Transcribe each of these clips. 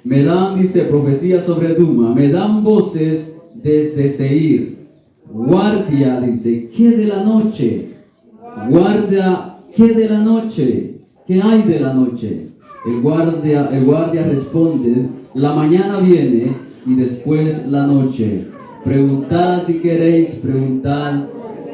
Me dan, dice, profecía sobre Duma. Me dan voces desde Seir. Guardia, dice, ¿qué de la noche? Guardia, ¿qué de la noche? ¿Qué hay de la noche? El guardia responde, la mañana viene y después la noche. Preguntad si queréis, preguntad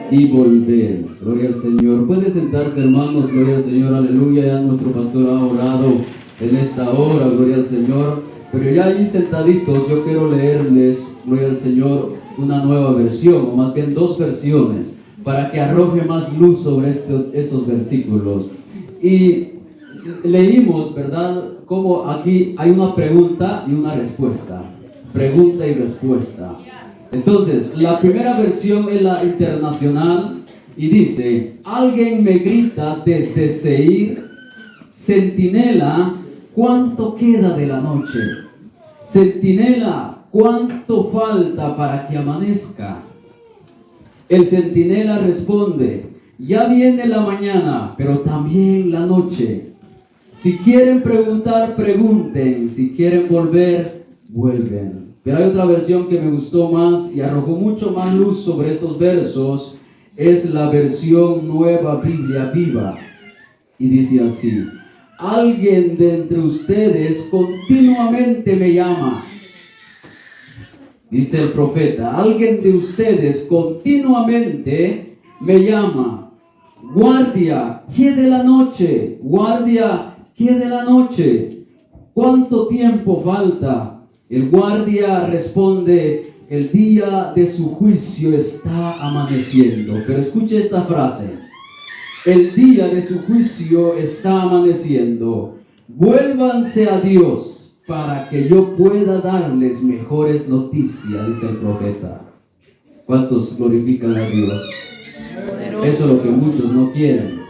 y volver. Gloria al Señor. Puede sentarse, hermanos, gloria al Señor, aleluya. Ya nuestro pastor ha orado en esta hora, gloria al Señor. Pero ya allí sentaditos, yo quiero leerles, gloria al Señor, una nueva versión, o más bien dos versiones, para que arroje más luz sobre estos versículos. Y leímos, ¿verdad?, como aquí hay una pregunta y una respuesta. Pregunta y respuesta. Entonces, la primera versión es la internacional y dice: alguien me grita desde Seir, centinela, ¿cuánto queda de la noche? Centinela, ¿cuánto falta para que amanezca? El centinela responde: ya viene la mañana, pero también la noche. Si quieren preguntar, pregunten. Si quieren volver, vuelven. Pero hay otra versión que me gustó más y arrojó mucho más luz sobre estos versos. Es la versión Nueva Biblia Viva. Y dice así: alguien de entre ustedes continuamente me llama. Dice el profeta: alguien de ustedes continuamente me llama. Guardia, ¿qué de la noche? Guardia, ¿qué de la noche? ¿Cuánto tiempo falta? El guardia responde: el día de su juicio está amaneciendo. Pero escuche esta frase: el día de su juicio está amaneciendo. Vuélvanse a Dios para que yo pueda darles mejores noticias, dice el profeta. ¿Cuántos glorifican a Dios? Eso es lo que muchos no quieren.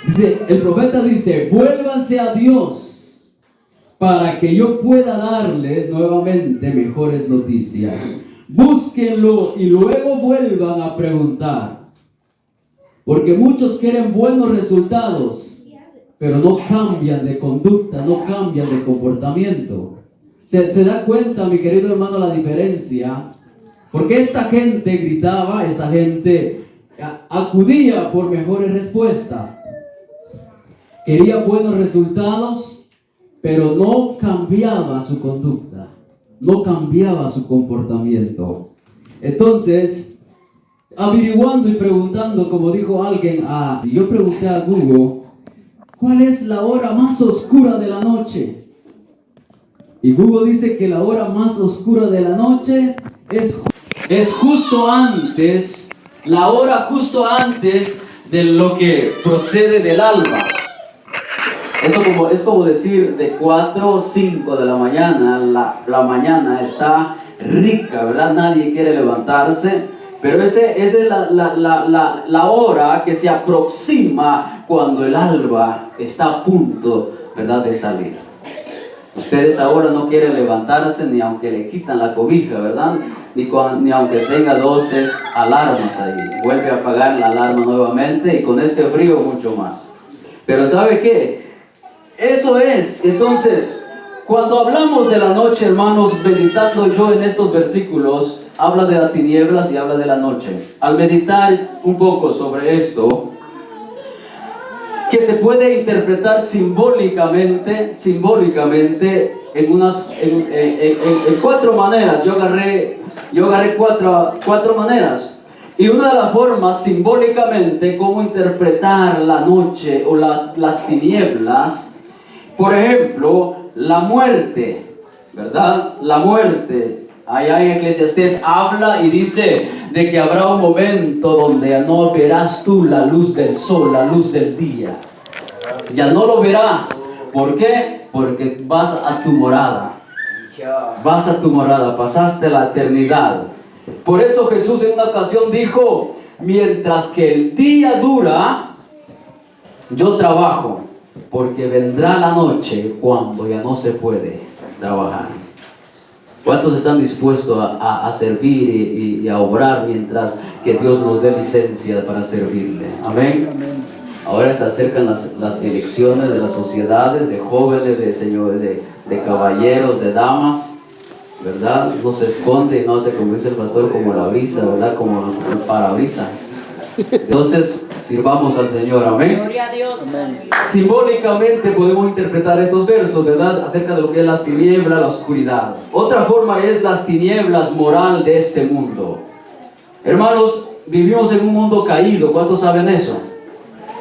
Dice, el profeta dice: vuélvanse a Dios para que yo pueda darles nuevamente mejores noticias. Búsquenlo y luego vuelvan a preguntar. Porque muchos quieren buenos resultados, pero no cambian de conducta, no cambian de comportamiento. ¿Se da cuenta, mi querido hermano, la diferencia? Porque esta gente gritaba, esta gente acudía por mejores respuestas. Quería buenos resultados, pero no cambiaba su conducta, no cambiaba su comportamiento. Entonces, averiguando y preguntando, como dijo alguien, yo pregunté a Google, ¿cuál es la hora más oscura de la noche? Y Google dice que la hora más oscura de la noche es justo antes, la hora justo antes de lo que procede del alba. Eso es como decir de 4 o 5 de la mañana, la mañana está rica, ¿verdad? Nadie quiere levantarse, pero esa es la hora que se aproxima cuando el alba está a punto, ¿verdad?, de salir. Ustedes ahora no quieren levantarse ni aunque le quitan la cobija, ¿verdad? Ni aunque tenga 2 o 3 alarmas ahí. Vuelve a apagar la alarma nuevamente y con este frío mucho más. Pero ¿sabe qué? Eso es. Entonces, cuando hablamos de la noche, hermanos, meditando yo en estos versículos, habla de las tinieblas y habla de la noche. Al meditar un poco sobre esto, que se puede interpretar simbólicamente en 4 maneras. Yo agarré 4 maneras. Y una de las formas, simbólicamente, cómo interpretar la noche o las tinieblas. Por ejemplo, la muerte, ¿verdad? La muerte. Allá en Eclesiastés habla y dice de que habrá un momento donde no verás tú la luz del sol, la luz del día. Ya no lo verás. ¿Por qué? Porque vas a tu morada. Vas a tu morada, pasaste la eternidad. Por eso Jesús en una ocasión dijo: mientras que el día dura, yo trabajo, porque vendrá la noche cuando ya no se puede trabajar. ¿Cuántos están dispuestos a servir y a obrar mientras que Dios nos dé licencia para servirle? Amén. Ahora se acercan las elecciones de las sociedades, de jóvenes, de señores, de caballeros, de damas, ¿verdad? No se esconde, no se como dice el pastor, como la brisa, ¿verdad? Como el parabrisa. Entonces, sirvamos al Señor, amén. Gloria a Dios. Amén. Simbólicamente podemos interpretar estos versos, ¿verdad? Acerca de lo que es las tinieblas, la oscuridad. Otra forma es las tinieblas moral de este mundo. Hermanos, vivimos en un mundo caído. ¿Cuántos saben eso?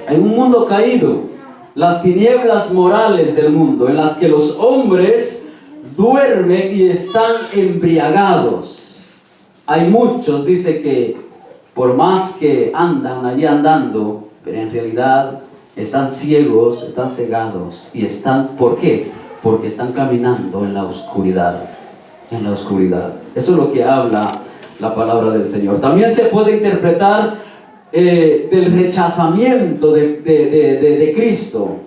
En un mundo caído. Las tinieblas morales del mundo, en las que los hombres duermen y están embriagados. Hay muchos, dice que por más que andan allí andando, pero en realidad están ciegos, están cegados y están, ¿por qué? Porque están caminando en la oscuridad, en la oscuridad. Eso es lo que habla la palabra del Señor. También se puede interpretar del rechazamiento de Cristo.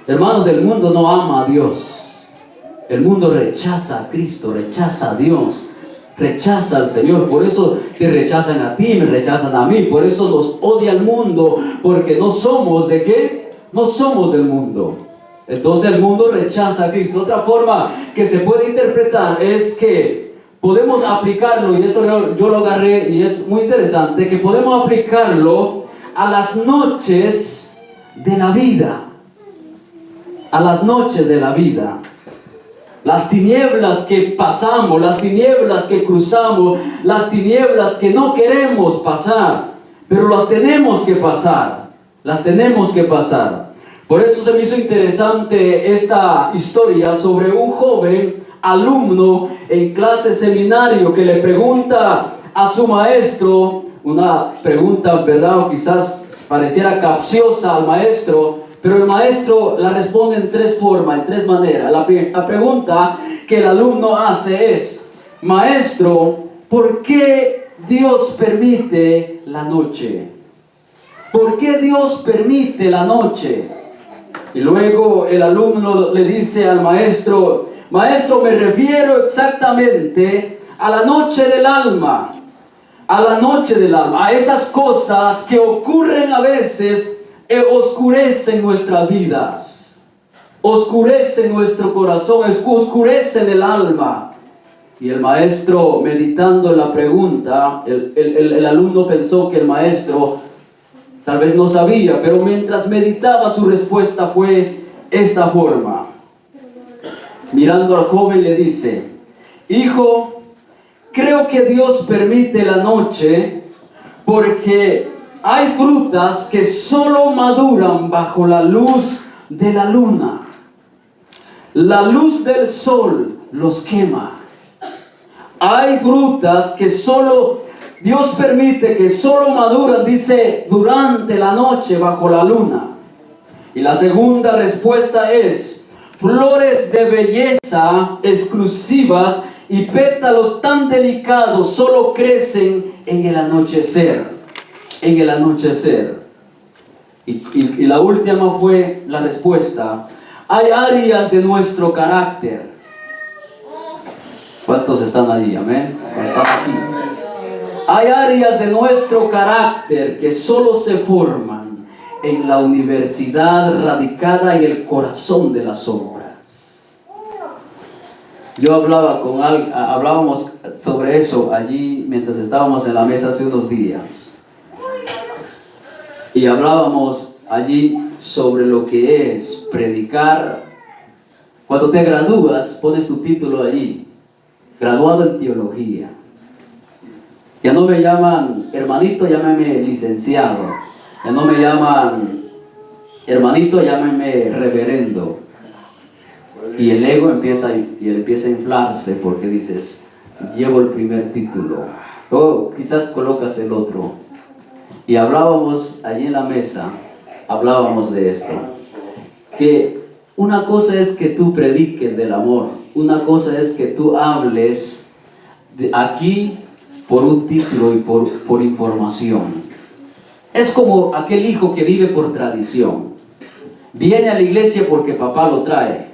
Hermanos, el mundo no ama a Dios. El mundo rechaza a Cristo, rechaza a Dios, rechaza al Señor. Por eso te rechazan a ti, me rechazan a mí. Por eso nos odia el mundo, porque no somos ¿de qué? No somos del mundo. Entonces el mundo rechaza a Cristo. Otra forma que se puede interpretar es que podemos aplicarlo, y esto yo lo agarré y es muy interesante, que podemos aplicarlo a las noches de la vida. A las noches de la vida. Las tinieblas que pasamos, las tinieblas que cruzamos, las tinieblas que no queremos pasar, pero las tenemos que pasar, las tenemos que pasar. Por eso se me hizo interesante esta historia sobre un joven alumno en clase seminario que le pregunta a su maestro, una pregunta, ¿verdad? O quizás pareciera capciosa al maestro, pero el maestro la responde en tres formas, en tres maneras. La pregunta que el alumno hace es: maestro, ¿por qué Dios permite la noche? ¿Por qué Dios permite la noche? Y luego el alumno le dice al maestro: maestro, me refiero exactamente a la noche del alma, a la noche del alma, a esas cosas que ocurren a veces y oscurecen nuestras vidas, oscurecen nuestro corazón, oscurecen el alma. Y el maestro, meditando en la pregunta, el alumno pensó que el maestro tal vez no sabía, pero mientras meditaba su respuesta fue esta forma. Mirando al joven le dice: hijo, creo que Dios permite la noche porque hay frutas que solo maduran bajo la luz de la luna. La luz del sol los quema. Hay frutas que solo Dios permite que solo maduran, dice, durante la noche bajo la luna. Y la segunda respuesta es: flores de belleza exclusivas y pétalos tan delicados solo crecen en el anochecer. En el anochecer. Y la última fue la respuesta: hay áreas de nuestro carácter. ¿Cuántos están allí? Amén. ¿Están aquí? Hay áreas de nuestro carácter que solo se forman en la universidad radicada en el corazón de las sombras. Yo hablábamos sobre eso allí mientras estábamos en la mesa hace unos días. Y hablábamos allí sobre lo que es predicar. Cuando te gradúas, pones tu título allí: graduado en teología. Ya no me llaman hermanito, llámame licenciado. Ya no me llaman hermanito, llámame reverendo. Y el ego empieza a inflarse porque dices: llevo el primer título. O quizás colocas el otro. Y hablábamos allí en la mesa, hablábamos de esto, que una cosa es que tú prediques del amor, una cosa es que tú hables aquí por un título y por información. Es como aquel hijo que vive por tradición. Viene a la iglesia porque papá lo trae.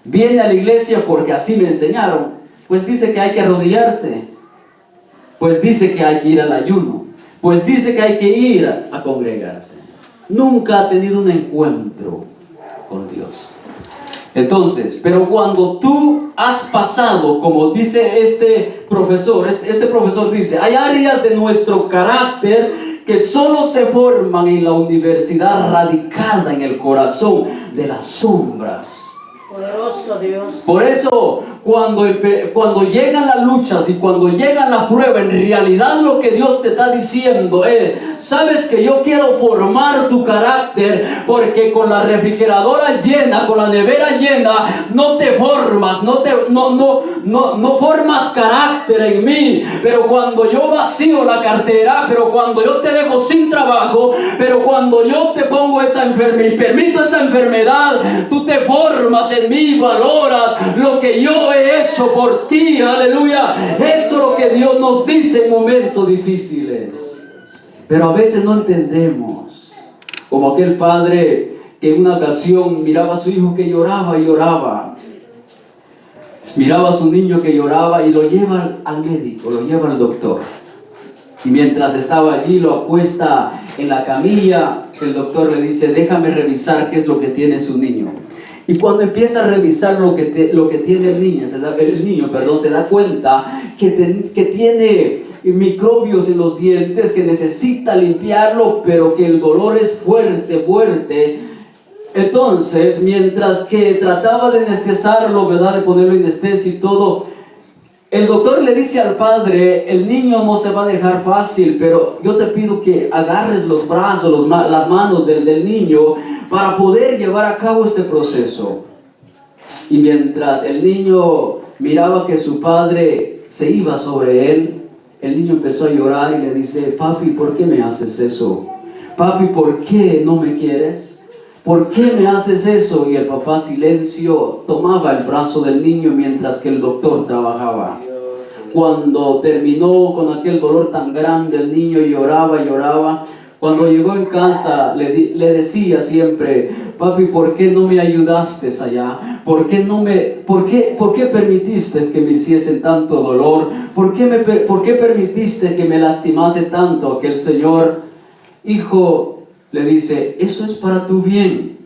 Viene a la iglesia porque así me enseñaron. Pues dice que hay que arrodillarse. Pues dice que hay que ir al ayuno. Pues dice que hay que ir a congregarse. nunca ha tenido un encuentro con Dios. Entonces, pero cuando tú has pasado, como dice este profesor dice, hay áreas de nuestro carácter que solo se forman en la universidad radicada en el corazón de las sombras. Poderoso Dios. Por eso, cuando llegan las luchas y cuando llegan las pruebas, en realidad lo que Dios te está diciendo es, sabes que yo quiero formar tu carácter, porque con la refrigeradora llena, con la nevera llena, no te formas, no formas carácter en mí. Pero cuando yo vacío la cartera, pero cuando yo te dejo sin trabajo, pero cuando yo te pongo esa enfermedad y permito esa enfermedad, tú te formas en mí, valoras lo que yo he hecho por ti, aleluya. Eso es lo que Dios nos dice en momentos difíciles. Pero a veces no entendemos, como aquel padre que en una ocasión miraba a su hijo que lloraba y lloraba. Miraba a su niño que lloraba y lo lleva al médico, lo lleva al doctor. Y mientras estaba allí, lo acuesta en la camilla. El doctor le dice, déjame revisar qué es lo que tiene su niño. Y cuando empieza a revisar lo que tiene el niño, se da cuenta que tiene microbios en los dientes, que necesita limpiarlo, pero que el dolor es fuerte, fuerte. Entonces, mientras que trataba de anestesiarlo, ¿verdad?, de ponerle anestesia y todo, el doctor le dice al padre, el niño no se va a dejar fácil, pero yo te pido que agarres los brazos, las manos del niño para poder llevar a cabo este proceso. Y mientras el niño miraba que su padre se iba sobre él, el niño empezó a llorar y le dice, papi, ¿por qué me haces eso? Papi, ¿por qué no me quieres? ¿Por qué me haces eso? Y el papá, silencio, tomaba el brazo del niño mientras que el doctor trabajaba. Cuando terminó con aquel dolor tan grande, el niño lloraba. Cuando llegó en casa, le decía siempre, papi, ¿por qué no me ayudaste allá? ¿Por qué permitiste que me hiciesen tanto dolor? ¿Por qué permitiste que me lastimase tanto aquel señor? Hijo, le dice, eso es para tu bien.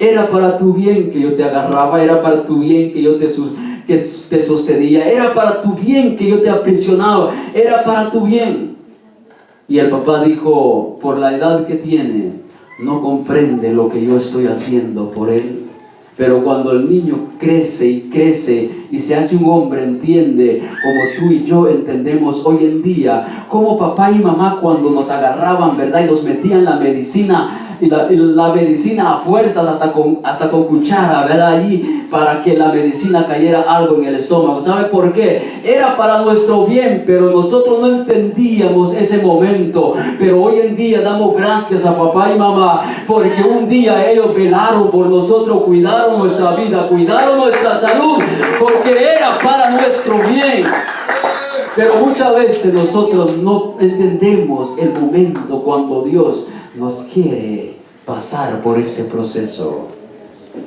Era para tu bien que yo te agarraba, era para tu bien que yo te sostenía, era para tu bien que yo te aprisionaba, era para tu bien. Y el papá dijo, por la edad que tiene, no comprende lo que yo estoy haciendo por él. Pero cuando el niño crece y se hace un hombre, entiende, como tú y yo entendemos hoy en día, como papá y mamá cuando nos agarraban, ¿verdad?, y nos metían la medicina, y la medicina a fuerzas, hasta con cuchara, ¿verdad?, allí, para que la medicina cayera algo en el estómago. ¿Sabe por qué? Era para nuestro bien, pero nosotros no entendíamos ese momento. Pero hoy en día damos gracias a papá y mamá, porque un día ellos velaron por nosotros, cuidaron nuestra vida, cuidaron nuestra salud, porque era para nuestro bien. Pero muchas veces nosotros no entendemos el momento cuando Dios nos quiere pasar por ese proceso.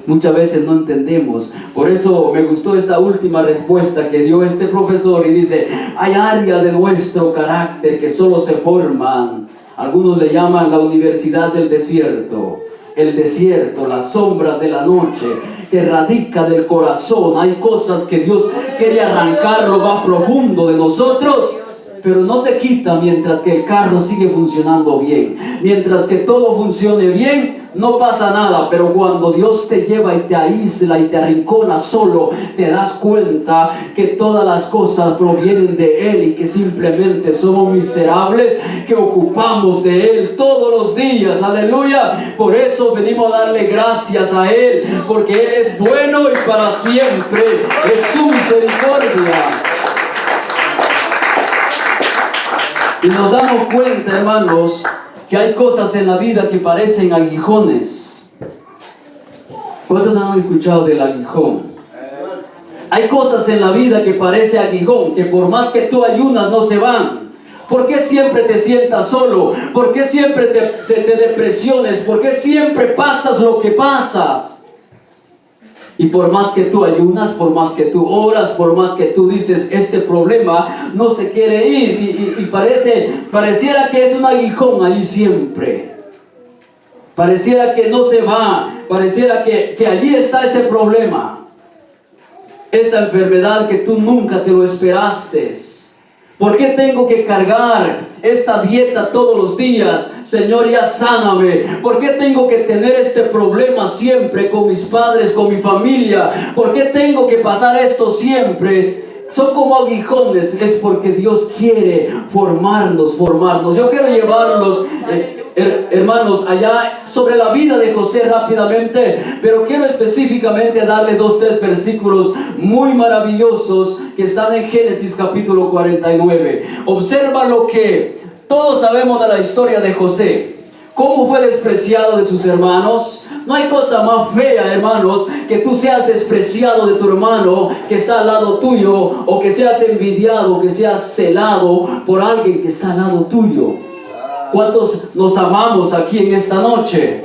Muchas veces no entendemos. Por eso me gustó esta última respuesta que dio este profesor, y dice, hay áreas de nuestro carácter que solo se forman. Algunos le llaman la universidad del desierto. El desierto, las sombras de la noche, que radica del corazón. Hay cosas que Dios quiere arrancar lo más profundo de nosotros, pero no se quita mientras que el carro sigue funcionando bien. Mientras que todo funcione bien, no pasa nada. Pero cuando Dios te lleva y te aísla y te arrincona solo, te das cuenta que todas las cosas provienen de Él y que simplemente somos miserables que ocupamos de Él todos los días. Aleluya. Por eso venimos a darle gracias a Él, porque Él es bueno y para siempre es su misericordia. Y nos damos cuenta, hermanos, que hay cosas en la vida que parecen aguijones. ¿Cuántos han escuchado del aguijón? Hay cosas en la vida que parece aguijón, que por más que tú ayunas no se van. ¿Por qué siempre te sientas solo? ¿Por qué siempre te depresiones? ¿Por qué siempre pasas lo que pasas? Y por más que tú ayunas, por más que tú oras, por más que tú dices, este problema no se quiere ir, y pareciera que es un aguijón ahí siempre. Pareciera que no se va, pareciera que allí está ese problema, esa enfermedad que tú nunca te lo esperaste. ¿Por qué tengo que cargar esta dieta todos los días? Señor, ya sáname. ¿Por qué tengo que tener este problema siempre con mis padres, con mi familia? ¿Por qué tengo que pasar esto siempre? Son como aguijones. Es porque Dios quiere formarnos. Yo quiero llevarlos, hermanos, allá sobre la vida de José rápidamente, pero quiero específicamente darle 2-3 versículos muy maravillosos que están en Génesis capítulo 49. Observa lo que todos sabemos de la historia de José. ¿Cómo fue despreciado de sus hermanos? No hay cosa más fea, hermanos, que tú seas despreciado de tu hermano que está al lado tuyo, o que seas envidiado, que seas celado por alguien que está al lado tuyo. ¿Cuántos nos amamos aquí en esta noche?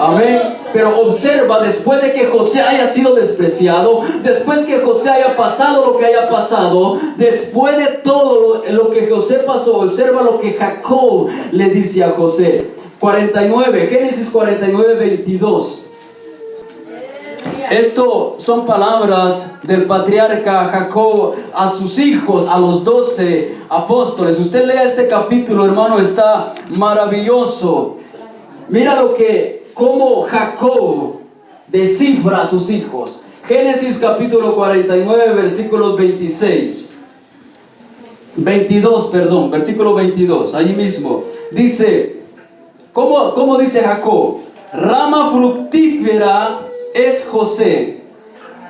Amén. Pero observa, después de que José haya sido despreciado, después que José haya pasado lo que haya pasado, después de todo lo que José pasó, observa lo que Jacob le dice a José. 49, Génesis 49, 22. Esto son palabras del patriarca Jacob a sus hijos, a los 12 apóstoles. Usted lea este capítulo, hermano, está maravilloso. Mira cómo Jacob descifra a sus hijos. Génesis capítulo 49, versículos 22, versículo 22, ahí mismo. Dice, ¿cómo dice Jacob? Rama fructífera es José,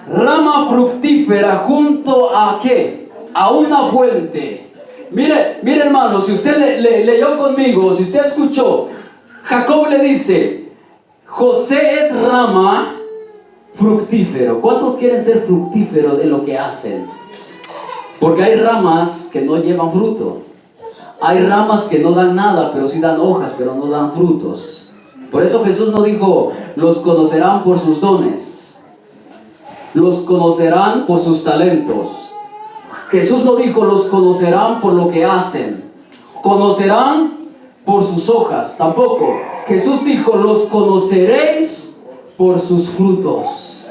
rama fructífera junto a ¿qué? A una fuente. Mire hermano, si usted leyó conmigo, si usted escuchó, Jacob le dice, José es rama fructífero. ¿Cuántos quieren ser fructíferos en lo que hacen? Porque hay ramas que no llevan fruto. Hay ramas que no dan nada, pero sí dan hojas, pero no dan frutos. Por eso Jesús no dijo, los conocerán por sus dones, los conocerán por sus talentos. Jesús no dijo, los conocerán por lo que hacen, conocerán por sus hojas, tampoco. Jesús dijo, los conoceréis por sus frutos,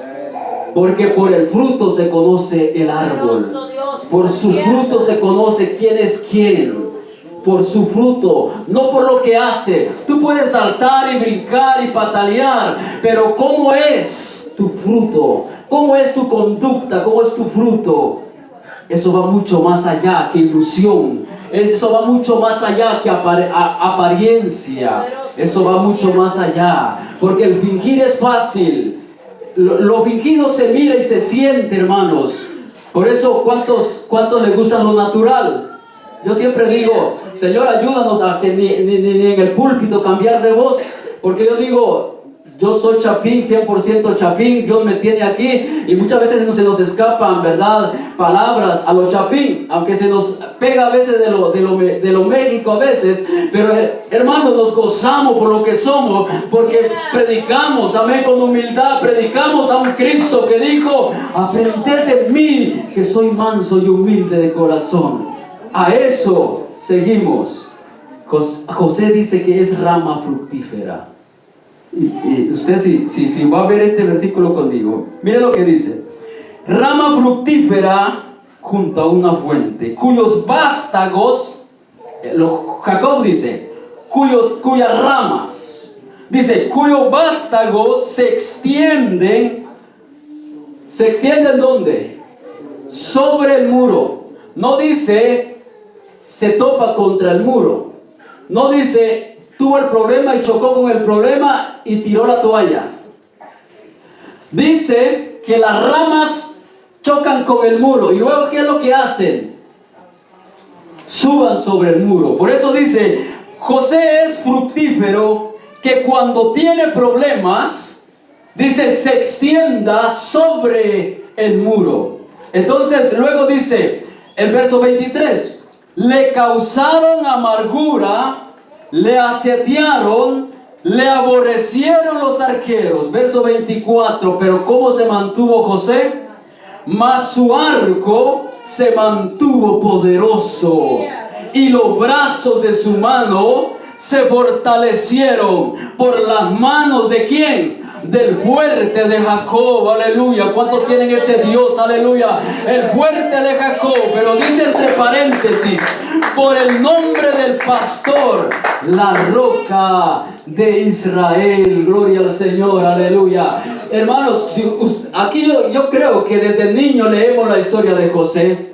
porque por el fruto se conoce el árbol, por su fruto se conoce quién es quién. Por su fruto, no por lo que hace. Tú puedes saltar y brincar y patalear, pero ¿cómo es tu fruto? ¿Cómo es tu conducta? ¿Cómo es tu fruto? Eso va mucho más allá que ilusión. Eso va mucho más allá que apariencia. Eso va mucho más allá. Porque el fingir es fácil. Lo fingido se mira y se siente, hermanos. Por eso, ¿cuántos les gusta lo natural? Yo siempre digo, Señor, ayúdanos a que ni en el púlpito cambiar de voz. Porque yo digo, yo soy chapín, 100% chapín, Dios me tiene aquí. Y muchas veces se nos escapan, ¿verdad?, palabras a lo chapín. Aunque se nos pega a veces de lo México a veces. Pero hermanos, nos gozamos por lo que somos. Porque predicamos, amén, con humildad. Predicamos a un Cristo que dijo, aprended de mí, que soy manso y humilde de corazón. A eso seguimos. José dice que es rama fructífera. Y usted si va a ver este versículo conmigo, mire lo que dice. Rama fructífera junto a una fuente, cuyos vástagos, Jacob dice, cuyas ramas, dice, cuyos vástagos se extienden ¿dónde? Sobre el muro. No dice se topa contra el muro. No dice tuvo el problema y chocó con el problema y tiró la toalla. Dice que las ramas chocan con el muro y luego ¿qué es lo que hacen? Suban sobre el muro. Por eso dice, José es fructífero que cuando tiene problemas, dice, se extienda sobre el muro. Entonces luego dice el verso 23, le causaron amargura, le asediaron, le aborrecieron los arqueros. Verso 24, pero ¿cómo se mantuvo José? Mas su arco se mantuvo poderoso y los brazos de su mano se fortalecieron por las manos ¿de quién? Del fuerte de Jacob, aleluya. ¿Cuántos tienen ese Dios? Aleluya. El fuerte de Jacob, pero dice entre paréntesis, por el nombre del pastor, la roca de Israel. Gloria al Señor, aleluya. Hermanos, aquí yo creo que desde niño leemos la historia de José.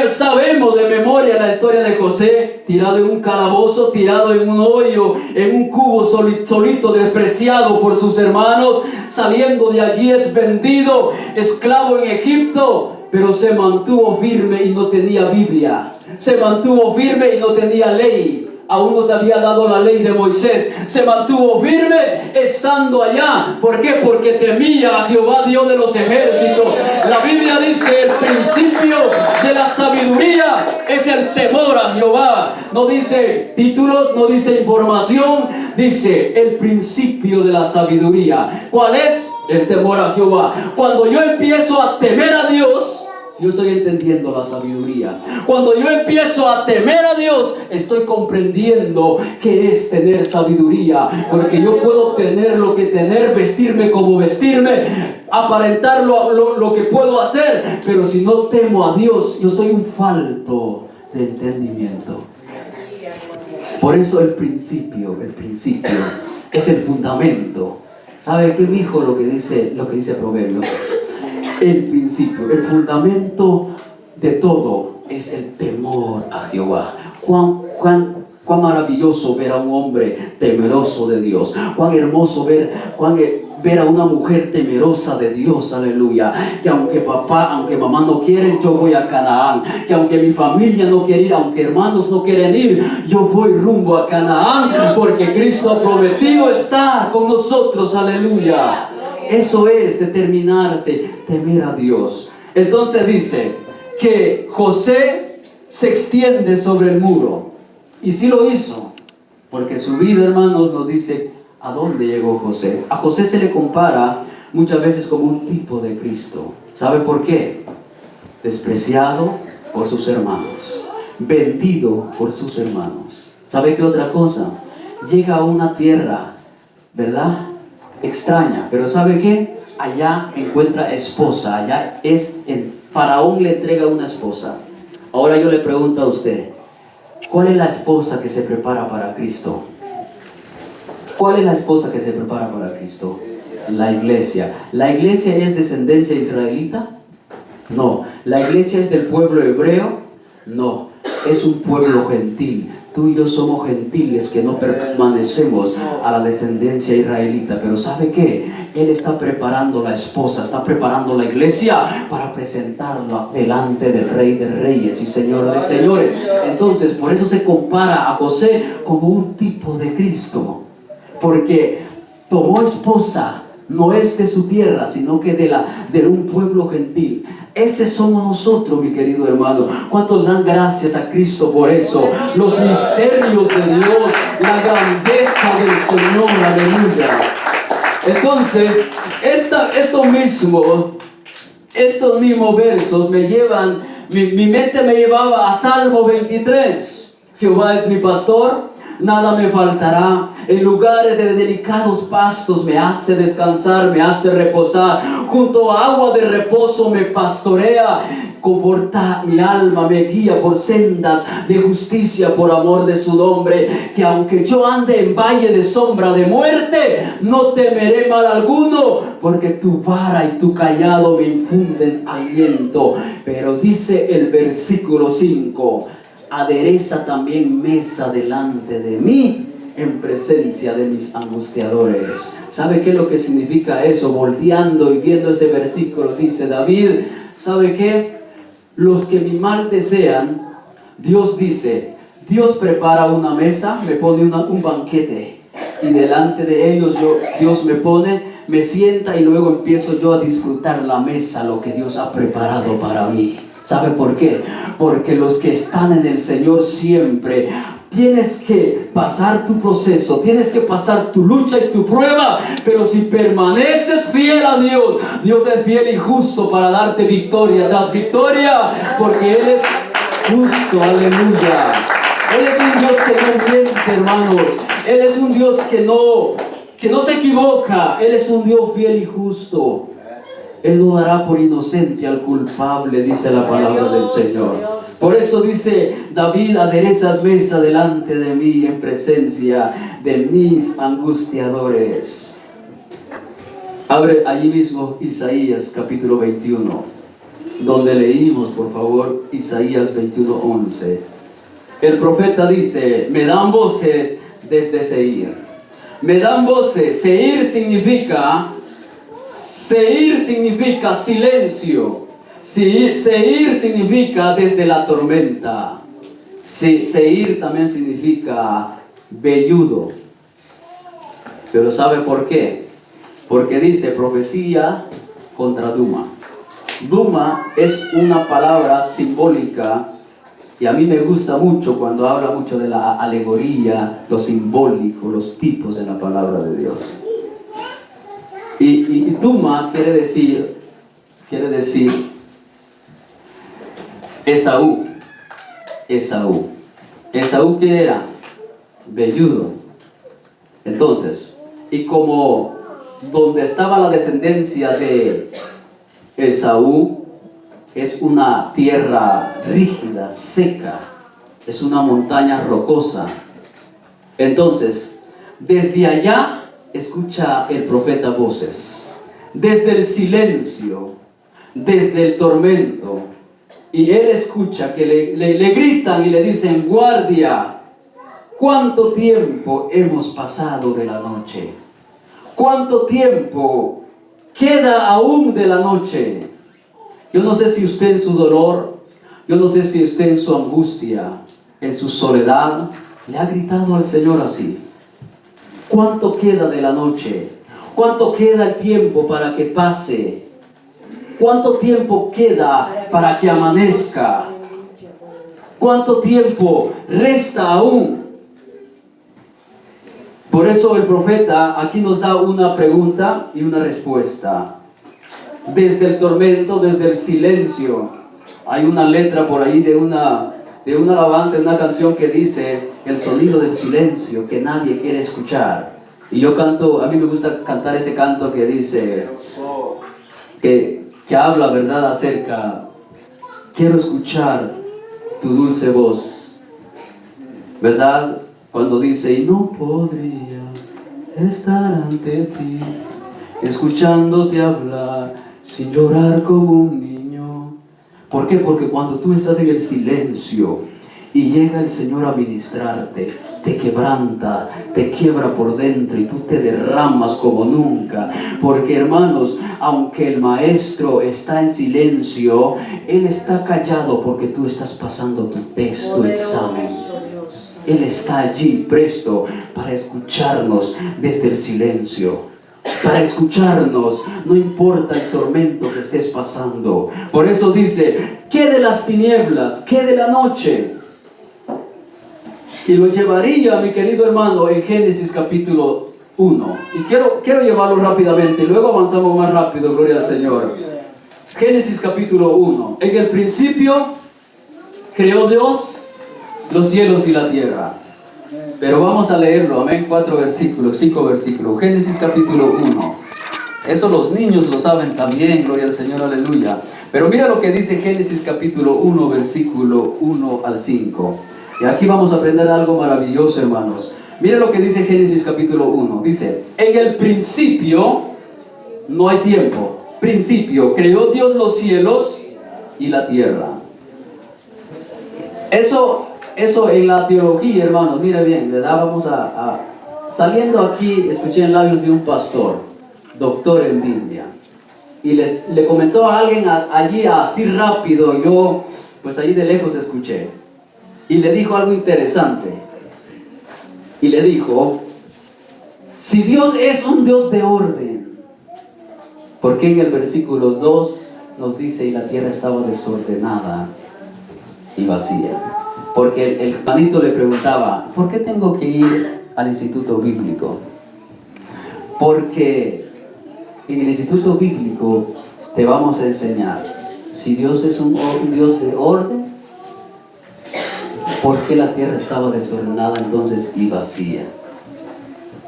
Sabemos de memoria la historia de José, tirado en un calabozo, tirado en un hoyo, en un cubo solito, despreciado por sus hermanos, saliendo de allí es vendido, esclavo en Egipto, pero se mantuvo firme y no tenía Biblia, se mantuvo firme y no tenía ley. Aún no se había dado la ley de Moisés. Se mantuvo firme estando allá. ¿Por qué? Porque temía a Jehová, Dios de los ejércitos. La Biblia dice: el principio de la sabiduría es el temor a Jehová. No dice títulos, no dice información, dice el principio de la sabiduría. ¿Cuál es? El temor a Jehová. Cuando yo empiezo a temer a Dios, yo estoy entendiendo la sabiduría. Cuando yo empiezo a temer a Dios, estoy comprendiendo qué es tener sabiduría. Porque yo puedo tener lo que tener, vestirme como vestirme, aparentar lo que puedo hacer, pero si no temo a Dios, yo soy un falto de entendimiento. Por eso el principio es el fundamento. ¿Sabe qué, mi hijo? Lo que dice Proverbios. El principio, el fundamento de todo es el temor a Jehová. Cuán maravilloso ver a un hombre temeroso de Dios. Cuán hermoso ver a una mujer temerosa de Dios, aleluya. Que aunque papá, aunque mamá no quieren, yo voy a Canaán. Que aunque mi familia no quiere ir, aunque hermanos no quieren ir, yo voy rumbo a Canaán, porque Cristo ha prometido estar con nosotros, aleluya. Eso es determinarse, temer a Dios. Entonces dice que José se extiende sobre el muro. Y sí lo hizo, porque su vida, hermanos, nos dice a dónde llegó José. A José se le compara muchas veces como un tipo de Cristo. ¿Sabe por qué? Despreciado por sus hermanos, vendido por sus hermanos. ¿Sabe qué otra cosa? Llega a una tierra, ¿verdad?, extraña, pero ¿sabe qué? Allá encuentra esposa. Allá el faraón le entrega una esposa. Ahora yo le pregunto a usted, ¿cuál es la esposa que se prepara para Cristo? ¿Cuál es la esposa que se prepara para Cristo? La iglesia. ¿La iglesia es descendencia israelita? No. ¿La iglesia es del pueblo hebreo? No. Es un pueblo gentil. Tú y yo somos gentiles que no permanecemos a la descendencia israelita. Pero ¿sabe qué? Él está preparando la esposa, está preparando la iglesia para presentarla delante del Rey de Reyes y Señor de Señores. Entonces, por eso se compara a José como un tipo de Cristo. Porque tomó esposa, no es de su tierra, sino que de un pueblo gentil. Ese somos nosotros, mi querido hermano. ¿Cuántos dan gracias a Cristo por eso? Los misterios de Dios, la grandeza del Señor, aleluya. Entonces, estos mismos versos me llevan, mi mente me llevaba a Salmo 23. Jehová es mi pastor, nada me faltará. En lugares de delicados pastos me hace descansar, me hace reposar. Junto a agua de reposo me pastorea. Conforta mi alma, me guía por sendas de justicia por amor de su nombre. Que aunque yo ande en valle de sombra de muerte, no temeré mal alguno, porque tu vara y tu cayado me infunden aliento. Pero dice el versículo 5: adereza también mesa delante de mí en presencia de mis angustiadores. ¿Sabe qué es lo que significa eso? Volteando y viendo ese versículo, dice David, ¿sabe qué? Los que mi mal desean, Dios dice, Dios prepara una mesa, me pone un banquete, y delante de ellos Dios me sienta, y luego empiezo yo a disfrutar la mesa, lo que Dios ha preparado para mí. ¿Sabe por qué? Porque los que están en el Señor siempre, tienes que pasar tu proceso, tienes que pasar tu lucha y tu prueba, pero si permaneces fiel a Dios, Dios es fiel y justo para darte victoria. Das victoria porque Él es justo, aleluya. Él es un Dios que no miente, hermanos. Él es un Dios que no se equivoca. Él es un Dios fiel y justo. Él no dará por inocente al culpable, dice la palabra del Señor. Por eso dice David: aderezas mesa delante de mí en presencia de mis angustiadores. Abre allí mismo Isaías capítulo 21, donde leímos, por favor, Isaías 21:11. El profeta dice: me dan voces desde Seir. Me dan voces. Seir significa silencio. Seir significa desde la tormenta. Seir también significa velludo. Pero ¿sabe por qué? Porque dice profecía contra Duma. Duma es una palabra simbólica, y a mí me gusta mucho cuando habla mucho de la alegoría, lo simbólico, los tipos de la palabra de Dios. Y Duma quiere decir Esaú. Esaú, ¿qué era? Velludo. Entonces, y como donde estaba la descendencia de Esaú es una tierra rígida, seca, es una montaña rocosa, entonces desde allá escucha el profeta voces, desde el silencio, desde el tormento, y él escucha que le gritan y le dicen: guardia, ¿cuánto tiempo hemos pasado de la noche? ¿Cuánto tiempo queda aún de la noche? Yo no sé si usted en su dolor, yo no sé si usted en su angustia, en su soledad, le ha gritado al Señor así: ¿cuánto queda de la noche? ¿Cuánto queda el tiempo para que pase? ¿Cuánto tiempo queda para que amanezca? ¿Cuánto tiempo resta aún? Por eso el profeta aquí nos da una pregunta y una respuesta. Desde el tormento, desde el silencio. Hay una letra por ahí de una alabanza, de una canción que dice: el sonido del silencio que nadie quiere escuchar. Y yo canto, a mí me gusta cantar ese canto que dice, que habla, ¿verdad?, acerca: quiero escuchar tu dulce voz, ¿verdad? Cuando dice: y no podría estar ante ti, escuchándote hablar, sin llorar como un niño. ¿Por qué? Porque cuando tú estás en el silencio y llega el Señor a ministrarte, te quebranta, te quiebra por dentro y tú te derramas como nunca. Porque, hermanos, aunque el maestro está en silencio, Él está callado porque tú estás pasando tu test, tu examen. Él está allí presto para escucharnos desde el silencio. Para escucharnos, no importa el tormento que estés pasando. Por eso dice: ¿qué de las tinieblas? ¿Qué de la noche? Y lo llevaría, mi querido hermano, en Génesis capítulo 1. Y quiero llevarlo rápidamente, luego avanzamos más rápido, gloria al Señor. Génesis capítulo 1. En el principio creó Dios los cielos y la tierra. Pero vamos a leerlo, amén, 5 versículos. Génesis capítulo 1. Eso los niños lo saben también, gloria al Señor, aleluya. Pero mira lo que dice Génesis capítulo 1, versículo 1 al 5. Y aquí vamos a aprender algo maravilloso, hermanos. Mira lo que dice Génesis capítulo 1. Dice: en el principio, no hay tiempo, principio, creó Dios los cielos y la tierra. Eso en la teología, hermanos, mire bien, ¿verdad? Vamos saliendo aquí, escuché en labios de un pastor, doctor en Biblia, y le comentó a alguien allí así rápido, yo pues allí de lejos escuché, y le dijo algo interesante, y le dijo: si Dios es un Dios de orden, ¿por qué en el versículo 2 nos dice: y la tierra estaba desordenada y vacía? Porque el hermanito le preguntaba: ¿por qué tengo que ir al instituto bíblico? Porque en el instituto bíblico te vamos a enseñar si Dios es un Dios de orden ¿Por qué la tierra estaba desordenada entonces y vacía?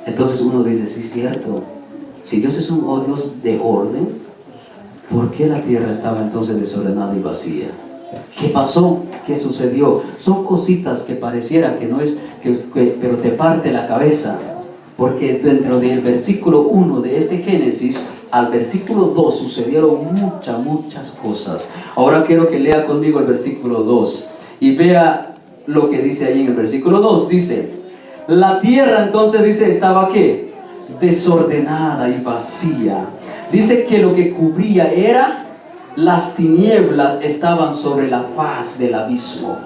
Entonces uno dice, sí, cierto. Si Dios es un Dios de orden, ¿por qué la tierra estaba entonces desordenada y vacía? ¿Qué pasó? ¿Qué sucedió? Son cositas que pareciera que no es, pero te parte la cabeza. Porque dentro del versículo 1 de este Génesis al versículo 2 sucedieron muchas cosas. Ahora quiero que lea conmigo el versículo 2 y vea lo que dice ahí en el versículo 2. Dice, la tierra entonces dice estaba ¿qué? Desordenada y vacía. Dice que lo que cubría era las tinieblas estaban sobre la faz del abismo.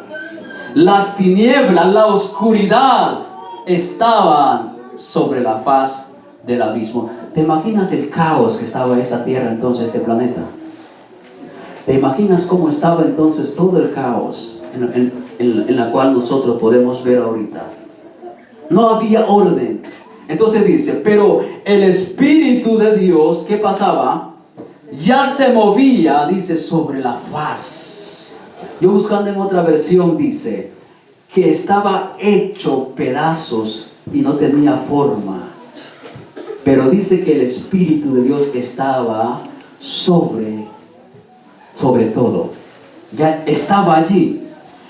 Las tinieblas, la oscuridad estaban sobre la faz del abismo. ¿Te imaginas el caos que estaba esta tierra entonces, este planeta? ¿Te imaginas cómo estaba entonces todo el caos en la cual nosotros podemos ver ahorita? No había orden. Entonces dice, pero el Espíritu de Dios, ¿qué pasaba? Ya se movía, dice, sobre la faz. Yo buscando en otra versión dice que estaba hecho pedazos y no tenía forma. Pero dice que el Espíritu de Dios estaba sobre todo. Ya estaba allí.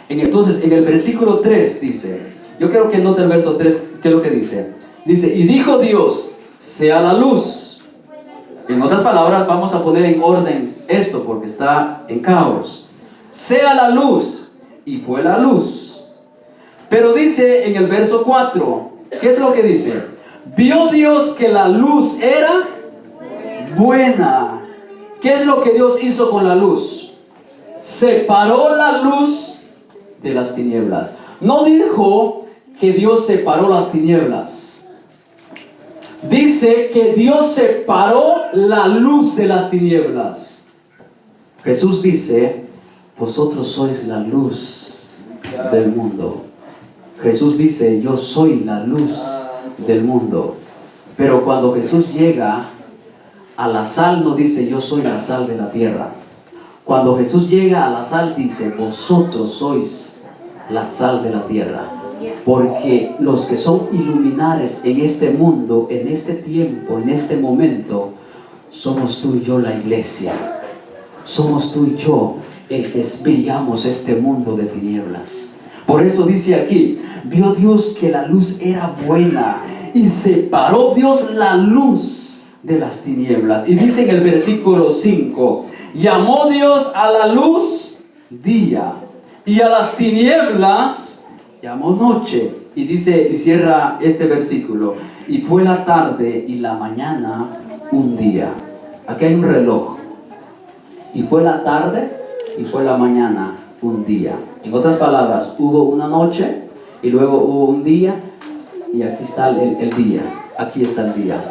Entonces, en el versículo 3 dice, yo creo que nota el verso 3, ¿qué es lo que dice? Dice, y dijo Dios, sea la luz. En otras palabras, vamos a poner en orden esto porque está en caos. Sea la luz, y fue la luz. Pero dice en el verso 4, ¿qué es lo que dice? Vio Dios que la luz era buena. ¿Qué es lo que Dios hizo con la luz? Separó la luz de las tinieblas. No dijo que Dios separó las tinieblas. Dice que Dios separó la luz de las tinieblas. Jesús dice, vosotros sois la luz del mundo. Jesús dice, yo soy la luz del mundo. Pero cuando Jesús llega a la sal, no dice, yo soy la sal de la tierra. Cuando Jesús llega a la sal, dice, vosotros sois la sal de la tierra. Porque los que son iluminares en este mundo, en este tiempo, en este momento, somos tú y yo la iglesia. Somos tú y yo el que brillamos este mundo de tinieblas. Por eso dice aquí, vio Dios que la luz era buena y separó Dios la luz de las tinieblas. Y dice en el versículo 5, llamó Dios a la luz día y a las tinieblas llamó noche. Y dice, y cierra este versículo, y fue la tarde y la mañana un día. Aquí hay un reloj. Y fue la tarde y fue la mañana un día. En otras palabras, hubo una noche y luego hubo un día y aquí está el día. Aquí está el día.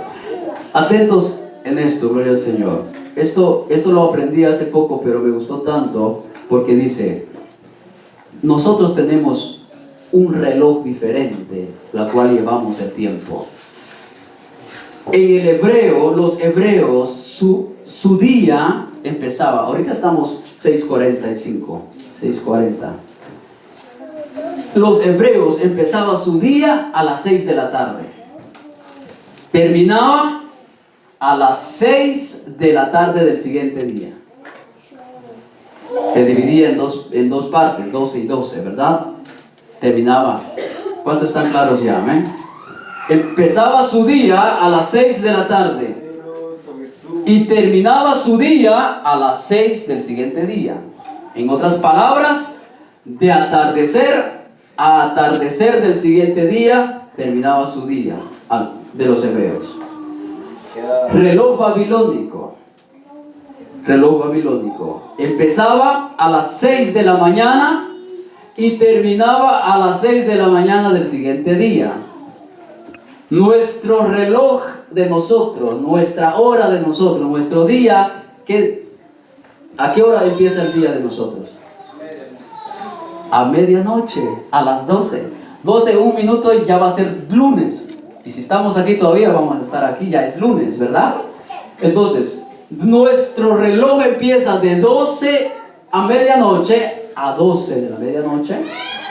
Atentos en esto, gloria al Señor. Esto lo aprendí hace poco, pero me gustó tanto porque dice, nosotros tenemos un reloj diferente, la cual llevamos el tiempo. En el hebreo, los hebreos, su día empezaba, ahorita estamos 6:45, 6:40. Los hebreos empezaba su día a las 6 de la tarde. Terminaba a las 6 de la tarde del siguiente día. Se dividía en dos partes, 12 y 12, ¿verdad? Terminaba. ¿Cuántos están claros ya? ¿Eh? Empezaba su día a las 6 de la tarde y terminaba su día a las 6 del siguiente día. En otras palabras, de atardecer a atardecer del siguiente día terminaba su día de los hebreos. Reloj babilónico. Reloj babilónico. Empezaba a las 6 de la mañana y terminaba a las 6 de la mañana del siguiente día. Nuestro reloj de nosotros, nuestra hora de nosotros, nuestro día, ¿a qué hora empieza el día de nosotros? A medianoche, a las 12. 12, un minuto y ya va a ser lunes. Y si estamos aquí todavía, vamos a estar aquí, ya es lunes, ¿verdad? Entonces, nuestro reloj empieza de 12 a medianoche, a 12 de la medianoche,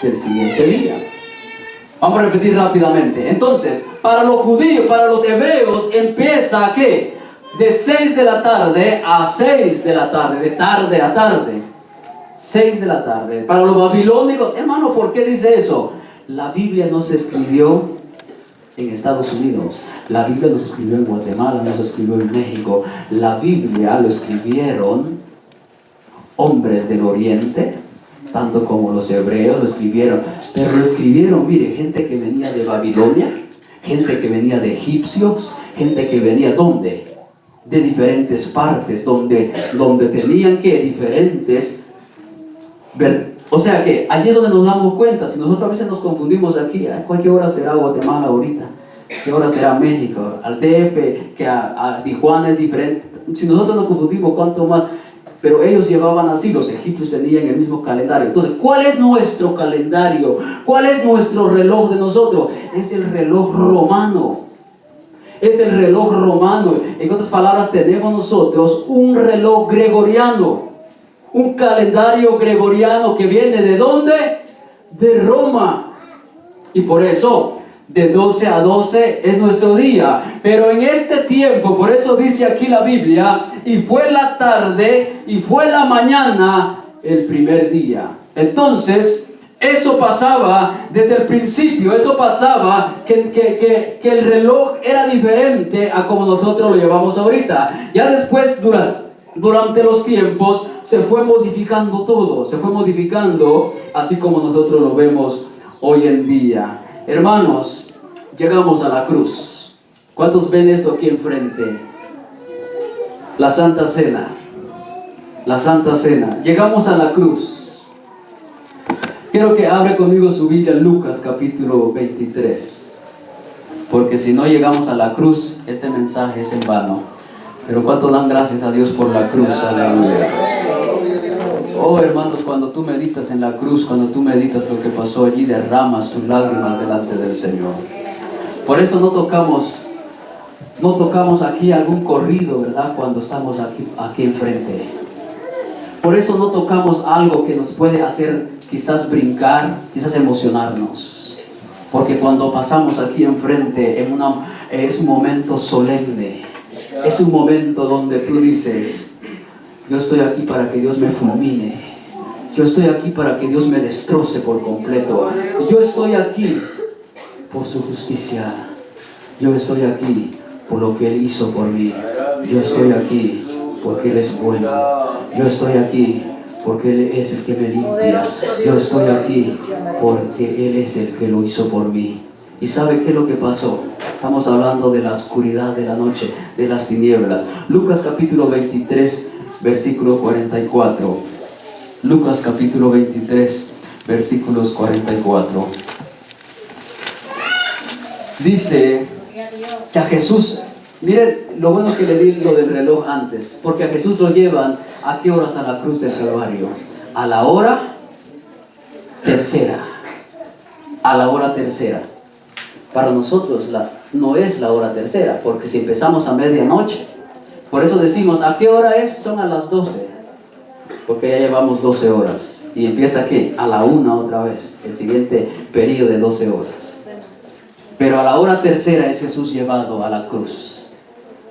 del siguiente día. Vamos a repetir rápidamente. Entonces, para los judíos, para los hebreos, empieza ¿a qué? De 6 de la tarde a 6 de la tarde, de tarde a tarde. 6 de la tarde. Para los babilónicos, hermano, ¿por qué dice eso? La Biblia no se escribió en Estados Unidos. La Biblia no se escribió en Guatemala, no se escribió en México. La Biblia lo escribieron hombres del Oriente, tanto como los hebreos lo escribieron. Pero lo escribieron, mire, gente que venía de Babilonia, gente que venía de egipcios, gente que venía, ¿dónde? De diferentes partes, donde tenían que diferentes... O sea que allí es donde nos damos cuenta. Si nosotros a veces nos confundimos aquí, ¿a qué hora será Guatemala ahorita? ¿Qué hora será México? Al DF, que a Tijuana es diferente. Si nosotros nos confundimos, ¿cuánto más? Pero ellos llevaban así, los egipcios tenían el mismo calendario. Entonces, ¿cuál es nuestro calendario? ¿Cuál es nuestro reloj de nosotros? Es el reloj romano. Es el reloj romano. En otras palabras, tenemos nosotros un reloj gregoriano. Un calendario gregoriano que viene ¿de dónde? De Roma. Y por eso, de 12 a 12 es nuestro día. Pero en este tiempo, por eso dice aquí la Biblia, y fue la tarde, y fue la mañana, el primer día. Entonces, eso pasaba desde el principio. Esto pasaba que el reloj era diferente a como nosotros lo llevamos ahorita. Ya después, durante los tiempos, se fue modificando todo, se fue modificando así como nosotros lo vemos hoy en día. Hermanos, llegamos a la cruz. ¿Cuántos ven esto aquí enfrente? La Santa Cena. La Santa Cena. Llegamos a la cruz. Quiero que abre conmigo su Biblia Lucas capítulo 23. Porque si no llegamos a la cruz, este mensaje es en vano. Pero cuánto dan gracias a Dios por la cruz, aleluya. Oh hermanos, cuando tú meditas en la cruz, cuando tú meditas lo que pasó allí, derramas tus lágrimas delante del Señor. Por eso no tocamos aquí algún corrido, ¿verdad? Cuando estamos aquí enfrente. Por eso no tocamos algo que nos puede hacer quizás brincar, quizás emocionarnos. Porque cuando pasamos aquí enfrente, es un momento solemne. Es un momento donde tú dices, yo estoy aquí para que Dios me fulmine. Yo estoy aquí para que Dios me destroce por completo. Yo estoy aquí por su justicia. Yo estoy aquí por lo que Él hizo por mí. Yo estoy aquí porque Él es bueno. Yo estoy aquí porque Él es el que me limpia. Yo estoy aquí porque Él es el que lo hizo por mí. ¿Y sabe qué es lo que pasó? Estamos hablando de la oscuridad de la noche, de las tinieblas. Lucas capítulo 23, versículo 44. Lucas capítulo 23, versículos 44. Dice que a Jesús, miren lo bueno que le di lo del reloj antes, porque a Jesús lo llevan ¿a qué horas a la cruz del Calvario? A la hora tercera. A la hora tercera. Para nosotros no es la hora tercera, porque si empezamos a medianoche, por eso decimos, ¿a qué hora es? Son a las 12, porque ya llevamos 12 horas. ¿Y empieza qué? A la 1 otra vez, el siguiente periodo de 12 horas. Pero a la hora tercera es Jesús llevado a la cruz.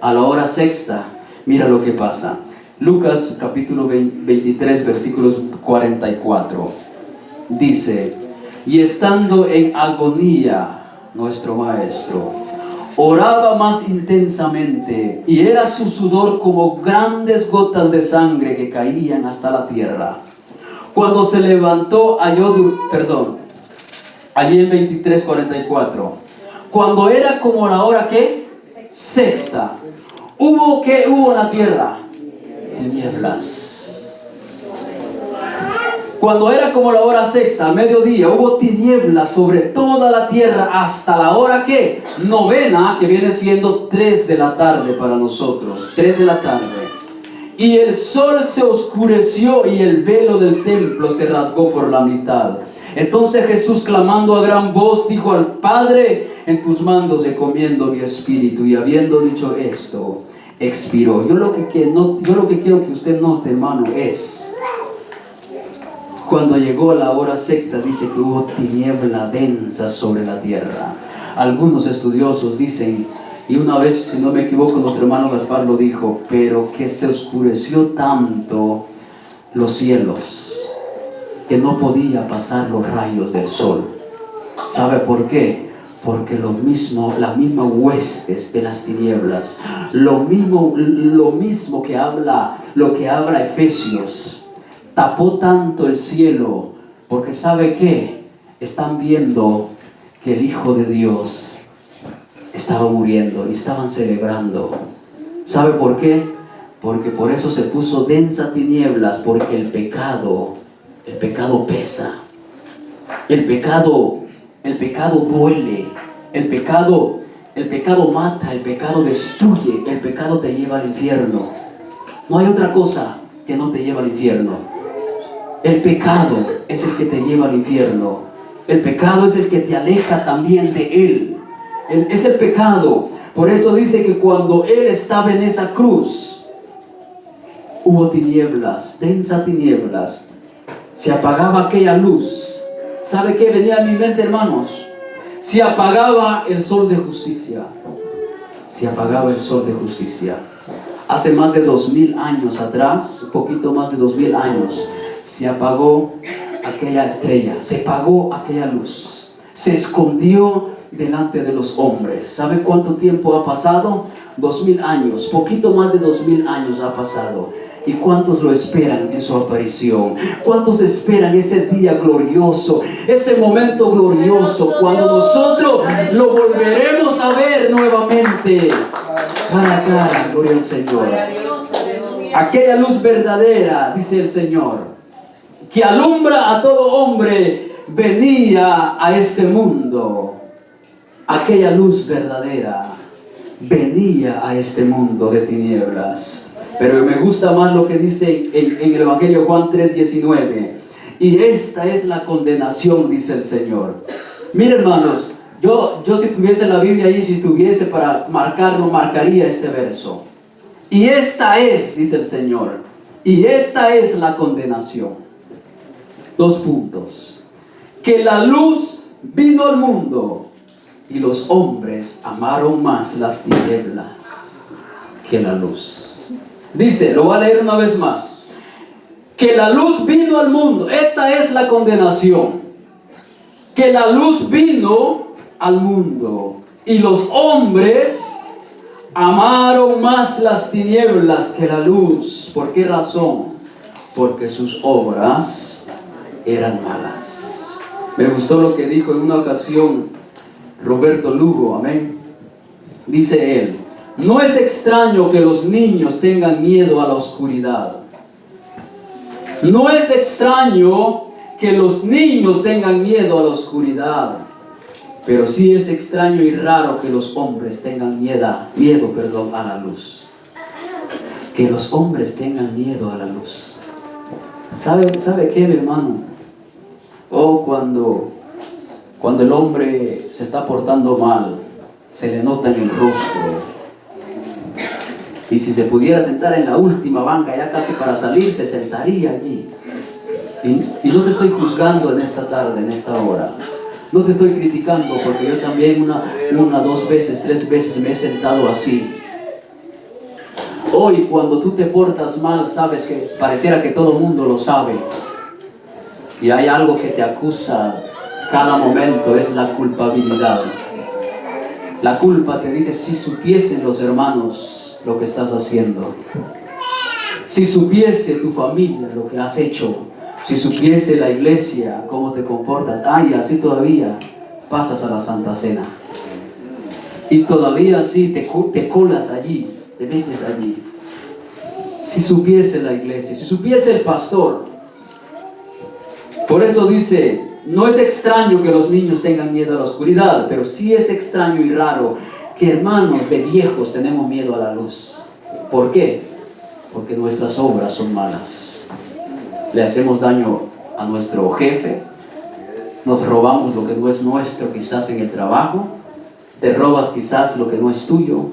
A la hora sexta, mira lo que pasa. Lucas capítulo 23, versículos 44. Dice, y estando en agonía, nuestro maestro oraba más intensamente, y era su sudor como grandes gotas de sangre que caían hasta la tierra. Cuando se levantó, allí en 23:44, cuando era como la hora ¿qué? Sexta, hubo en la tierra tinieblas. Cuando era como la hora sexta, al mediodía, hubo tinieblas sobre toda la tierra hasta la hora ¿qué? Novena, que viene siendo 3 de la tarde para nosotros, 3 de la tarde. Y el sol se oscureció y el velo del templo se rasgó por la mitad. Entonces Jesús, clamando a gran voz, dijo al Padre, en tus manos encomiendo mi espíritu. Y habiendo dicho esto, expiró. Yo lo que quiero que usted note, hermano, es Cuando llegó la hora sexta, dice que hubo tiniebla densa sobre la tierra. Algunos estudiosos dicen, y una vez, si no me equivoco, nuestro hermano Gaspar lo dijo, pero que se oscureció tanto los cielos que no podía pasar los rayos del sol. ¿Sabe por qué? Porque la misma huestes de las tinieblas, lo mismo que habla Efesios, tapó tanto el cielo, porque ¿sabe qué? Están viendo que el Hijo de Dios estaba muriendo y estaban celebrando. ¿Sabe por qué? Porque por eso se puso densa tinieblas, porque el pecado pesa. El pecado duele. El pecado mata, el pecado destruye, el pecado te lleva al infierno. No hay otra cosa que no te lleva al infierno. El pecado es el que te lleva al infierno. El pecado es el que te aleja también de Él. Es el pecado. Por eso dice que cuando Él estaba en esa cruz, hubo tinieblas, densas tinieblas. Se apagaba aquella luz. ¿Sabe qué venía a mi mente, hermanos? Se apagaba el sol de justicia. Se apagaba el sol de justicia. Hace más de 2000 años atrás, un poquito más de 2000 años, se apagó aquella estrella, se apagó aquella luz, se escondió delante de los hombres. ¿Sabe cuánto tiempo ha pasado? 2000 años, poquito más de 2000 años ha pasado. ¿Y cuántos lo esperan en su aparición? ¿Cuántos esperan ese día glorioso, ese momento glorioso, cuando nosotros lo volveremos a ver nuevamente, cara a cara? Gloria al Señor. Aquella luz verdadera, dice el Señor, que alumbra a todo hombre, venía a este mundo. Aquella luz verdadera venía a este mundo de tinieblas. Pero me gusta más lo que dice en el Evangelio Juan 3:19. Y esta es la condenación, dice el Señor. Miren, hermanos, yo si tuviese la Biblia ahí, si tuviese para marcarlo, marcaría este verso. Y esta es, dice el Señor, y esta es la condenación. 2 puntos. Que la luz vino al mundo y los hombres amaron más las tinieblas que la luz. Dice, lo voy a leer una vez más. Que la luz vino al mundo. Esta es la condenación. Que la luz vino al mundo y los hombres amaron más las tinieblas que la luz. ¿Por qué razón? Porque sus obras eran malas. Me gustó lo que dijo en una ocasión Roberto Lugo, amén. Dice él: no es extraño que los niños tengan miedo a la oscuridad. No es extraño que los niños tengan miedo a la oscuridad. Pero sí es extraño y raro que los hombres tengan miedo a la luz. Que los hombres tengan miedo a la luz. ¿Sabe qué, mi hermano? Cuando el hombre se está portando mal, se le nota en el rostro. Y si se pudiera sentar en la última banca, ya casi para salir, se sentaría allí. Y no te estoy juzgando en esta tarde, en esta hora. No te estoy criticando, porque yo también una, 2 veces, 3 veces me he sentado así. Hoy, cuando tú te portas mal, sabes que pareciera que todo el mundo lo sabe. Y hay algo que te acusa cada momento, es la culpabilidad. La culpa te dice: si supiesen los hermanos lo que estás haciendo, si supiese tu familia lo que has hecho, si supiese la iglesia cómo te comportas, ay, así todavía pasas a la Santa Cena. Y todavía así te colas allí, te metes allí. Si supiese la iglesia, si supiese el pastor. Por eso dice: no es extraño que los niños tengan miedo a la oscuridad, pero sí es extraño y raro que hermanos de viejos tenemos miedo a la luz. ¿Por qué? Porque nuestras obras son malas. Le hacemos daño a nuestro jefe, nos robamos lo que no es nuestro quizás en el trabajo, te robas quizás lo que no es tuyo,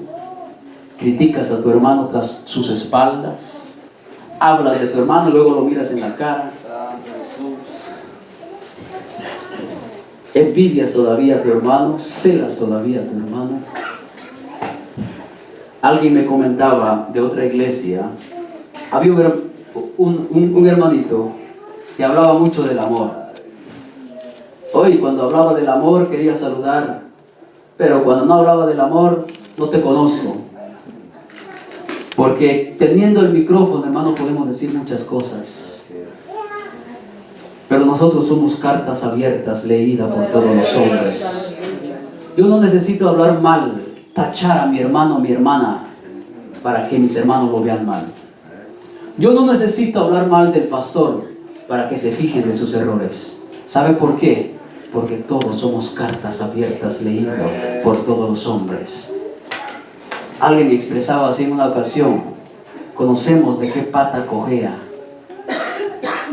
criticas a tu hermano tras sus espaldas, hablas de tu hermano y luego lo miras en la cara. ¿Envidias todavía a tu hermano? ¿Celas todavía a tu hermano? Alguien me comentaba de otra iglesia, había un hermanito que hablaba mucho del amor. Hoy cuando hablaba del amor quería saludar, pero cuando no hablaba del amor, no te conozco. Porque teniendo el micrófono, hermano, podemos decir muchas cosas. Pero nosotros somos cartas abiertas, leídas por todos los hombres. Yo no necesito hablar mal, tachar a mi hermano o mi hermana para que mis hermanos lo vean mal. Yo no necesito hablar mal del pastor para que se fijen de sus errores. ¿Sabe por qué? Porque todos somos cartas abiertas, leídas por todos los hombres. Alguien expresaba así en una ocasión: conocemos de qué pata cojea,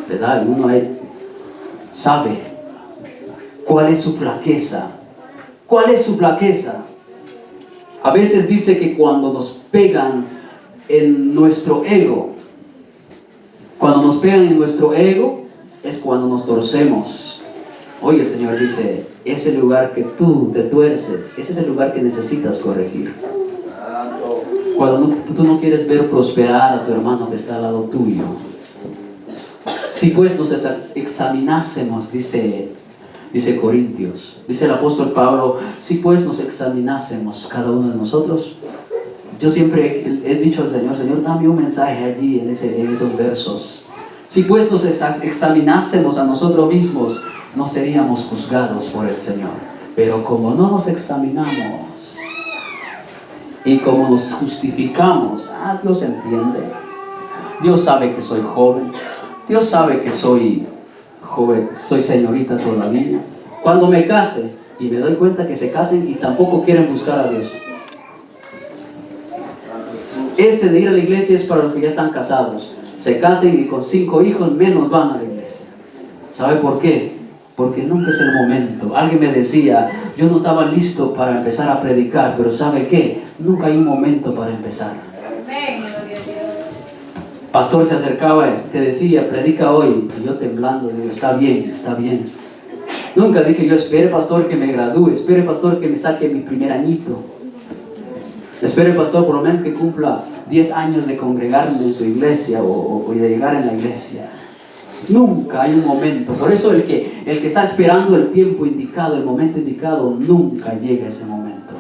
¿verdad? Uno sabe cuál es su flaqueza. ¿Cuál es su flaqueza? A veces dice que cuando nos pegan en nuestro ego, es cuando nos torcemos. Hoy el Señor dice: ese lugar que tú te tuerces, ese es el lugar que necesitas corregir. Cuando tú no quieres ver prosperar a tu hermano que está al lado tuyo. Si pues nos examinásemos, dice Corintios, dice el apóstol Pablo, si pues nos examinásemos cada uno de nosotros. Yo siempre he dicho al Señor: Señor, dame un mensaje allí en esos versos. Si pues nos examinásemos a nosotros mismos, no seríamos juzgados por el Señor. Pero como no nos examinamos y como nos justificamos, Dios entiende. Dios sabe que soy joven. Dios sabe que soy joven, soy señorita todavía. Cuando me case, y me doy cuenta que se casen y tampoco quieren buscar a Dios. Ese de ir a la iglesia es para los que ya están casados. Se casen y con 5 hijos menos van a la iglesia. ¿Sabe por qué? Porque nunca es el momento. Alguien me decía: yo no estaba listo para empezar a predicar, pero ¿sabe qué? Nunca hay un momento para empezar. Pastor se acercaba y te decía: predica hoy. Y yo temblando digo: está bien, está bien. Nunca dije yo: espere, pastor, que me gradúe. Espere, pastor, que me saque mi primer añito. Espere, pastor, por lo menos que cumpla 10 años de congregarme en su iglesia o de llegar en la iglesia. Nunca hay un momento. Por eso el que está esperando el tiempo indicado, el momento indicado, nunca llega ese momento.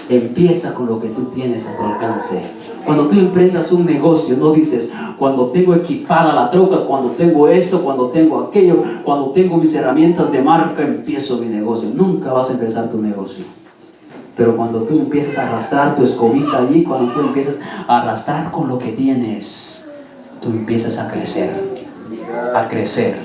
Empieza con lo que tú tienes a tu alcance. Cuando tú emprendas un negocio, no dices: cuando tengo equipada la troca, cuando tengo esto, cuando tengo aquello, cuando tengo mis herramientas de marca, empiezo mi negocio. Nunca vas a empezar tu negocio. Pero cuando tú empiezas a arrastrar tu escobita allí, cuando tú empiezas a arrastrar con lo que tienes, tú empiezas a crecer. A crecer.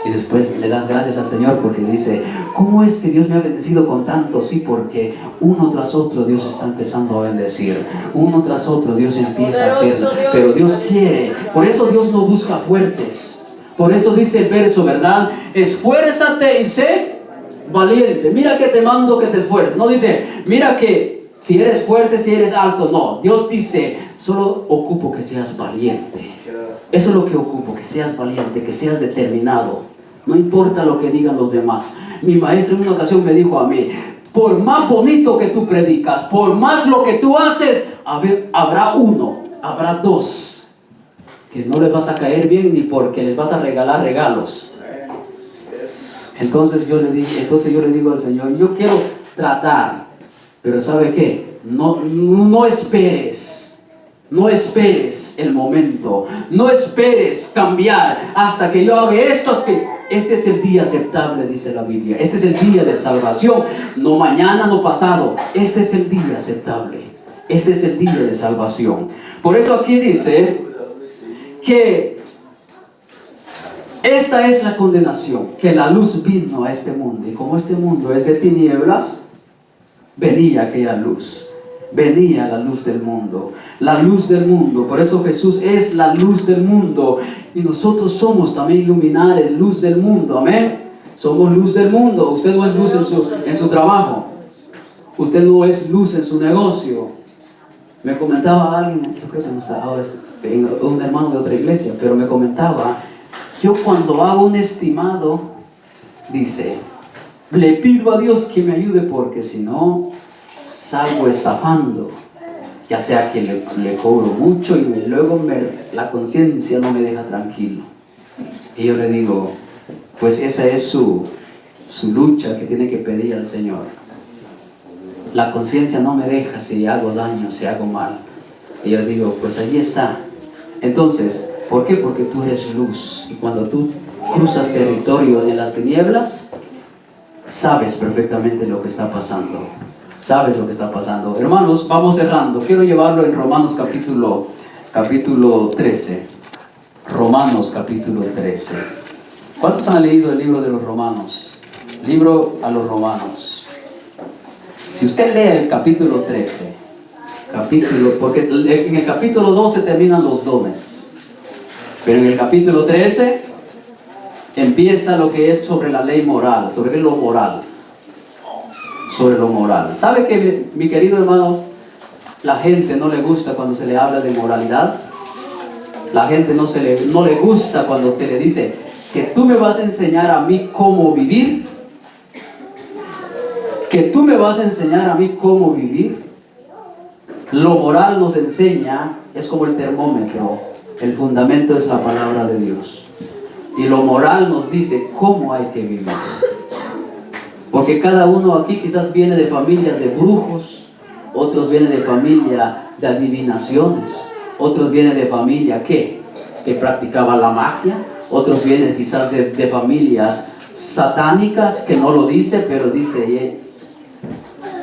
Y después le das gracias al Señor porque dice: ¿cómo es que Dios me ha bendecido con tanto? Sí, porque uno tras otro Dios está empezando a bendecir. Uno tras otro Dios empieza a hacerlo. Pero Dios quiere. Por eso Dios no busca fuertes. Por eso dice el verso, ¿verdad? Esfuérzate y sé valiente. Mira que te mando que te esfuerces. No dice: mira que si eres fuerte, si eres alto. No, Dios dice: solo ocupo que seas valiente. Eso es lo que ocupo, que seas valiente, que seas determinado. No importa lo que digan los demás. Mi maestro en una ocasión me dijo a mí: por más bonito que tú predicas, por más lo que tú haces, habrá 2 que no les vas a caer bien ni porque les vas a regalar regalos. Entonces yo le digo al Señor: yo quiero tratar, pero ¿sabe qué? No esperes. No esperes el momento. No esperes cambiar hasta que yo haga esto. Este es el día aceptable, dice la Biblia. Este es el día de salvación. No mañana, no pasado. Este es el día aceptable. Este es el día de salvación. Por eso aquí dice que esta es la condenación, que la luz vino a este mundo. Y como este mundo es de tinieblas, venía aquella luz. Venía la luz del mundo. La luz del mundo. Por eso Jesús es la luz del mundo. Y nosotros somos también luminares, luz del mundo. Amén. Somos luz del mundo. Usted no es luz en su trabajo. Usted no es luz en su negocio. Me comentaba alguien, yo creo que no está ahora, es un hermano de otra iglesia, pero me comentaba: yo cuando hago un estimado, dice, le pido a Dios que me ayude porque si no, salgo estafando. Ya sea que le cobro mucho y luego la conciencia no me deja tranquilo. Y yo le digo, pues esa es su lucha que tiene que pedir al Señor. La conciencia no me deja si hago daño, si hago mal. Y yo digo, pues allí está. Entonces, ¿por qué? Porque tú eres luz. Y cuando tú cruzas territorio en las tinieblas, sabes perfectamente lo que está pasando. Sabes lo que está pasando. Hermanos, vamos cerrando. Quiero llevarlo en Romanos capítulo 13. Romanos capítulo 13. ¿Cuántos han leído el libro de los Romanos? Libro a los Romanos. Si usted lee el capítulo 13, porque en el capítulo 12 terminan los dones, pero en el capítulo 13 empieza lo que es sobre la ley moral, sobre lo moral. Sobre lo moral. ¿Sabe que, mi querido hermano, la gente no le gusta cuando se le habla de moralidad? La gente no le gusta cuando se le dice que tú me vas a enseñar a mí cómo vivir. Que tú me vas a enseñar a mí cómo vivir. Lo moral nos enseña, es como el termómetro. El fundamento es la palabra de Dios. Y lo moral nos dice cómo hay que vivir. Porque cada uno aquí quizás viene de familias de brujos, otros vienen de familia de adivinaciones, otros vienen de familia que practicaba la magia, otros vienen quizás de familias satánicas que no lo dice, pero dice,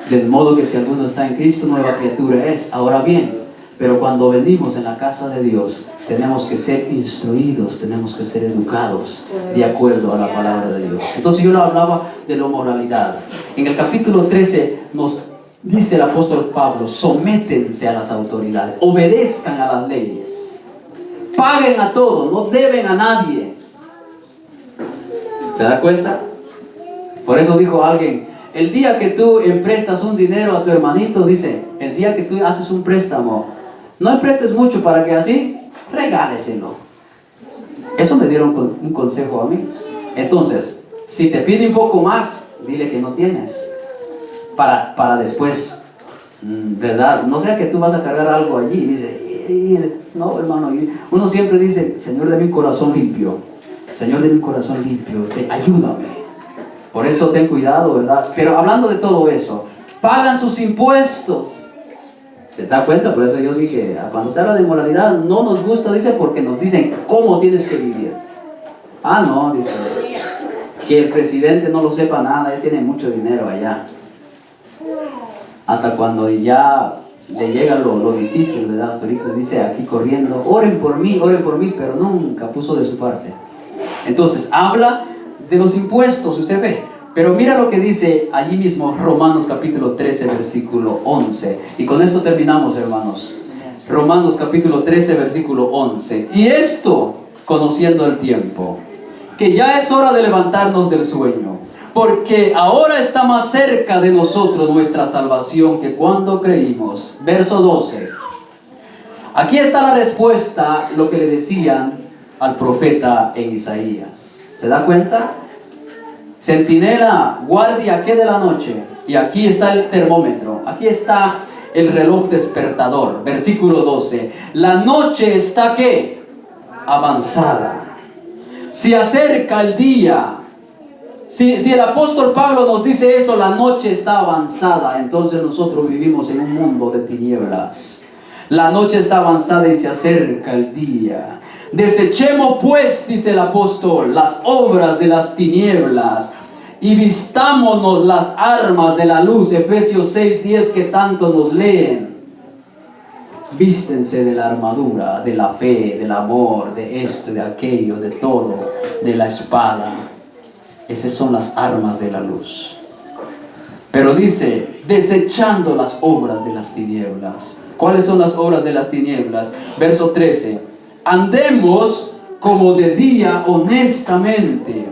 del modo que si alguno está en Cristo, nueva criatura es. Ahora bien, pero cuando venimos en la casa de Dios, tenemos que ser instruidos, tenemos que ser educados de acuerdo a la palabra de Dios. Entonces yo le hablaba de la moralidad. En el capítulo 13 nos dice el apóstol Pablo, sométense a las autoridades, obedezcan a las leyes, paguen a todos, no deben a nadie. ¿Se da cuenta? Por eso dijo alguien, el día que tú emprestas un dinero a tu hermanito, dice, el día que tú haces un préstamo, no emprestes mucho para que así regáleselo. Eso me dieron un consejo a mí. Entonces, si te pide un poco más, dile que no tienes. Para después, ¿verdad? No sea que tú vas a cargar algo allí y dice, no hermano, uno siempre dice, Señor, dame un corazón limpio. Señor, dame un corazón limpio. Ayúdame. Por eso ten cuidado, ¿verdad? Pero hablando de todo eso, pagan sus impuestos. ¿Se da cuenta? Por eso yo dije, cuando se habla de moralidad, no nos gusta, dice, porque nos dicen cómo tienes que vivir. Ah, no, dice, que el presidente no lo sepa nada, él tiene mucho dinero allá. Hasta cuando ya le llega lo difícil, ¿verdad? Hasta ahorita dice aquí corriendo, oren por mí, pero nunca puso de su parte. Entonces, habla de los impuestos, usted ve. Pero mira lo que dice allí mismo Romanos capítulo 13 versículo 11. Y con esto terminamos, hermanos. Romanos capítulo 13 versículo 11. Y esto, conociendo el tiempo, que ya es hora de levantarnos del sueño, porque ahora está más cerca de nosotros nuestra salvación que cuando creímos. Verso 12. Aquí está la respuesta, lo que le decían al profeta en Isaías. ¿Se da cuenta? Centinela, guardia, ¿qué de la noche? Y aquí está el termómetro, aquí está el reloj despertador. Versículo 12. La noche está, ¿qué? Avanzada. Se acerca el día. Si el apóstol Pablo nos dice eso, la noche está avanzada, entonces nosotros vivimos en un mundo de tinieblas. La noche está avanzada y se acerca el día. Desechemos pues, dice el apóstol, las obras de las tinieblas y vistámonos las armas de la luz. Efesios 6:10, que tanto nos leen. Vístense de la armadura, de la fe, del amor, de esto, de aquello, de todo, de la espada. Esas son las armas de la luz. Pero dice, desechando las obras de las tinieblas. ¿Cuáles son las obras de las tinieblas? Verso 13. Andemos como de día honestamente,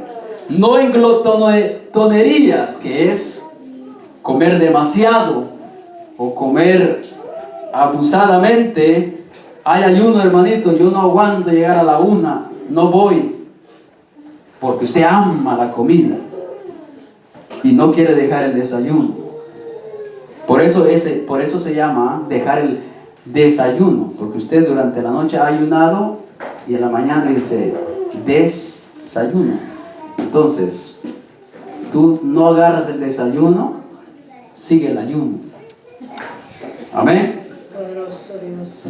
no en glotonerías, que es comer demasiado o comer abusadamente. Hay ayuno, hermanito, yo no aguanto llegar a la 1, no voy, porque usted ama la comida. y no quiere dejar el desayuno. Por eso se llama dejar el desayuno, porque usted durante la noche ha ayunado y en la mañana dice desayuno. Entonces, tú no agarras el desayuno, sigue el ayuno. Amén.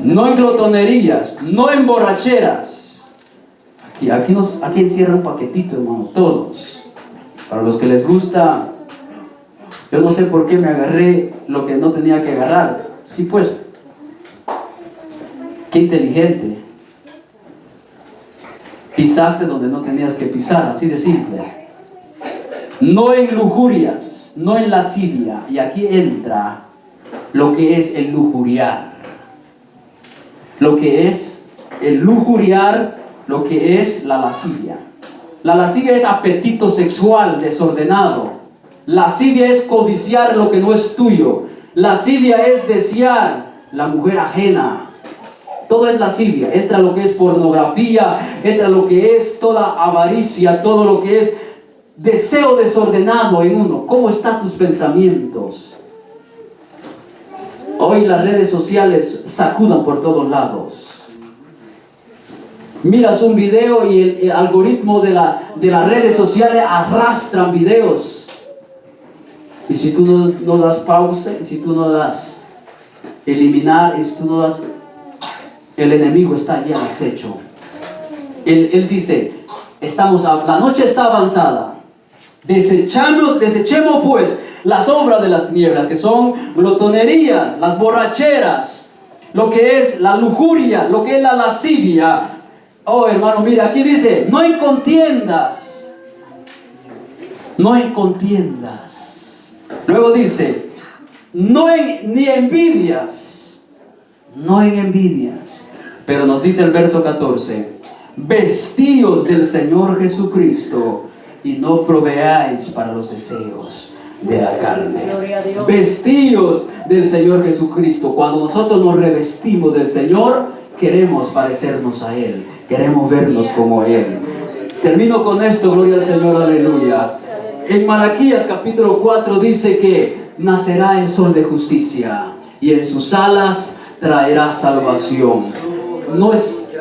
No en glotonerías, no en borracheras. Aquí encierra un paquetito, hermano, todos. Para los que les gusta, yo no sé por qué me agarré lo que no tenía que agarrar. Sí, pues, qué inteligente. Pisaste donde no tenías que pisar, así de simple. No en lujurias, no en lascivia. Y aquí entra lo que es el lujuriar. Lo que es el lujuriar, lo que es la lascivia. La lascivia es apetito sexual desordenado. Lascivia es codiciar lo que no es tuyo. Lascivia es desear la mujer ajena. Todo es lascivia. Entra lo que es pornografía, entra lo que es toda avaricia, todo lo que es deseo desordenado en uno. ¿Cómo están tus pensamientos? Hoy las redes sociales sacudan por todos lados. Miras un video y el algoritmo de las redes sociales arrastran videos. Y si tú no das pausa, si tú no das eliminar, y si tú no das, el enemigo está allí al acecho. Él dice, la noche está avanzada. Desechemos pues las obras de las tinieblas, que son glotonerías, las borracheras, lo que es la lujuria, lo que es la lascivia. Oh, hermano, mira, aquí dice, no en contiendas. No en contiendas. Luego dice, ni envidias. No en envidias. Pero nos dice el verso 14, vestíos del Señor Jesucristo y no proveáis para los deseos de la carne. Vestíos del Señor Jesucristo. Cuando nosotros nos revestimos del Señor, queremos parecernos a Él, queremos vernos como Él. Termino con esto, gloria al Señor, aleluya. En Malaquías capítulo 4 dice que nacerá el sol de justicia y en sus alas traerá salvación.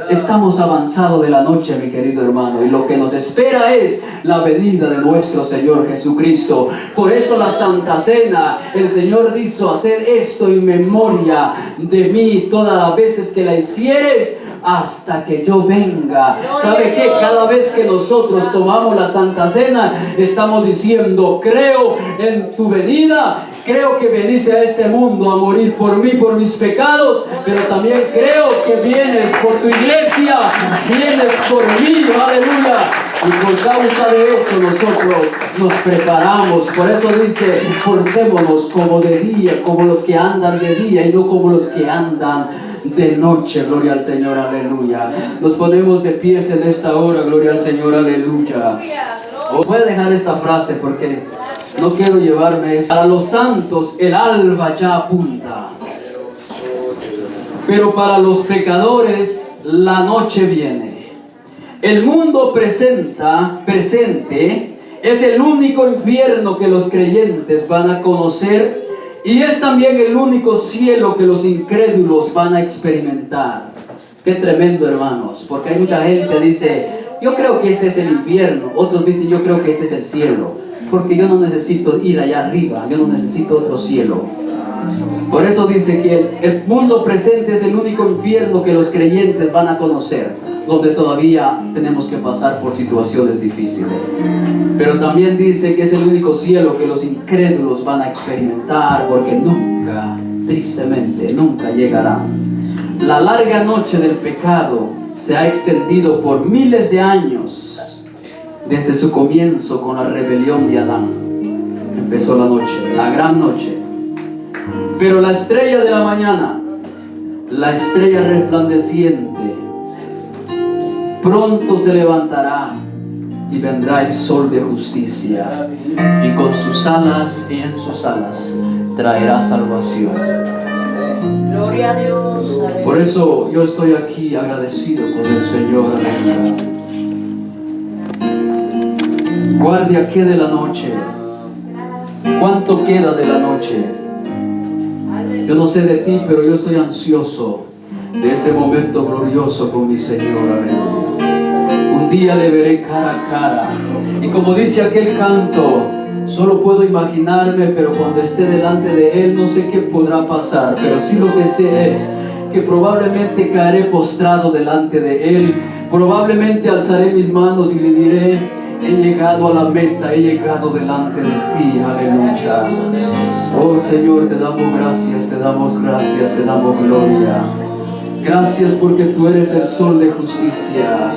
Estamos avanzados de la noche, mi querido hermano, y lo que nos espera es la venida de nuestro Señor Jesucristo. Por eso la Santa Cena, el Señor dijo, hacer esto en memoria de mí todas las veces que la hicieres, hasta que yo venga. ¿Sabe qué? Cada vez que nosotros tomamos la Santa Cena, estamos diciendo, creo en tu venida, creo que viniste a este mundo a morir por mí, por mis pecados, pero también creo que vienes por tu iglesia, vienes por mí, aleluya. Y por causa de eso nosotros nos preparamos. Por eso dice, portémonos como de día, como los que andan de día y no como los que andan de noche. Gloria al Señor, aleluya. Nos ponemos de pies en esta hora, gloria al Señor, aleluya. Voy a dejar esta frase porque no quiero llevarme eso. Para los santos el alba ya apunta, pero para los pecadores la noche viene. El mundo presente es el único infierno que los creyentes van a conocer, y es también el único cielo que los incrédulos van a experimentar. Qué tremendo, hermanos, porque hay mucha gente que dice, yo creo que este es el infierno. Otros dicen, yo creo que este es el cielo, porque yo no necesito ir allá arriba, yo no necesito otro cielo. Por eso dice que el mundo presente es el único infierno que los creyentes van a conocer, donde todavía tenemos que pasar por situaciones difíciles. Pero también dice que es el único cielo que los incrédulos van a experimentar, porque nunca, tristemente, nunca llegará. La larga noche del pecado se ha extendido por miles de años, desde su comienzo con la rebelión de Adán. Empezó la noche, la gran noche. Pero la estrella de la mañana, la estrella resplandeciente, pronto se levantará y vendrá el sol de justicia, y con sus alas y en sus alas traerá salvación. Gloria a Dios. Por eso yo estoy aquí agradecido con el Señor. Guardia que de la noche ¿Cuánto queda de la noche? Yo no sé de ti, pero yo estoy ansioso de ese momento glorioso con mi Señor. Aleluya. Un día le veré cara a cara. Y como dice aquel canto, solo puedo imaginarme, pero cuando esté delante de Él no sé qué podrá pasar. Pero sí lo que sé es que probablemente caeré postrado delante de Él. Probablemente alzaré mis manos y le diré: he llegado a la meta, he llegado delante de ti. Aleluya. Oh Señor, te damos gracias, te damos gracias, te damos gloria. Gracias porque tú eres el sol de justicia.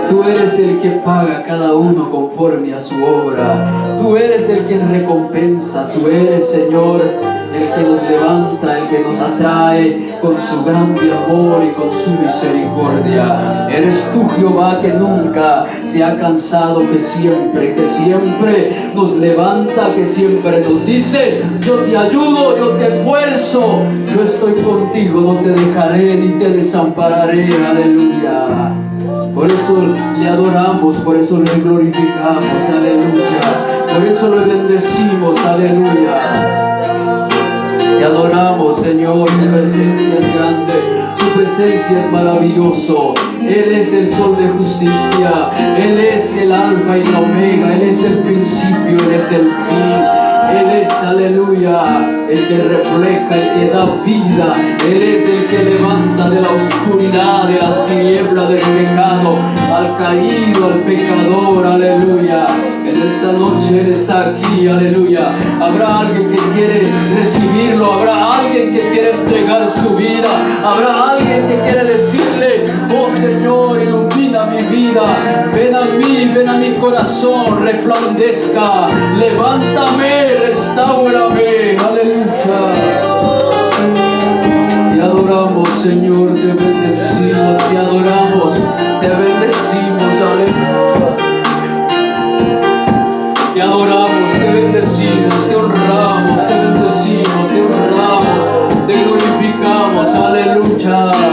Tú eres el que paga a cada uno conforme a su obra. Tú eres el que recompensa. Tú eres, Señor, el que nos levanta, el que nos atrae con su grande amor y con su misericordia. Eres tú, Jehová, que nunca se ha cansado, que siempre nos levanta, que siempre nos dice: yo te ayudo, yo te esfuerzo, yo estoy contigo, no te dejaré ni te desampararé. Aleluya. Por eso le adoramos, por eso le glorificamos, aleluya. Por eso le bendecimos, aleluya. Te adoramos, Señor, tu presencia es grande, tu presencia es maravilloso. Él es el sol de justicia, Él es el alfa y la omega, Él es el principio, Él es el fin. Él es, aleluya, el que refleja, el que da vida. Él es el que levanta de la oscuridad, de las tinieblas del pecado, al caído, al pecador, aleluya. En esta noche Él está aquí, aleluya. Habrá alguien que quiere recibirlo, habrá alguien que quiere entregar su vida, habrá alguien que quiere decirle: oh Señor, ilumina mi vida, ven a mí, ven a mi corazón, resplandezca, levántame, restáurame, aleluya. Te adoramos, Señor, te bendecimos, te adoramos, te bendecimos, aleluya. Te adoramos, te bendecimos, te honramos, te bendecimos, te honramos, te glorificamos, aleluya.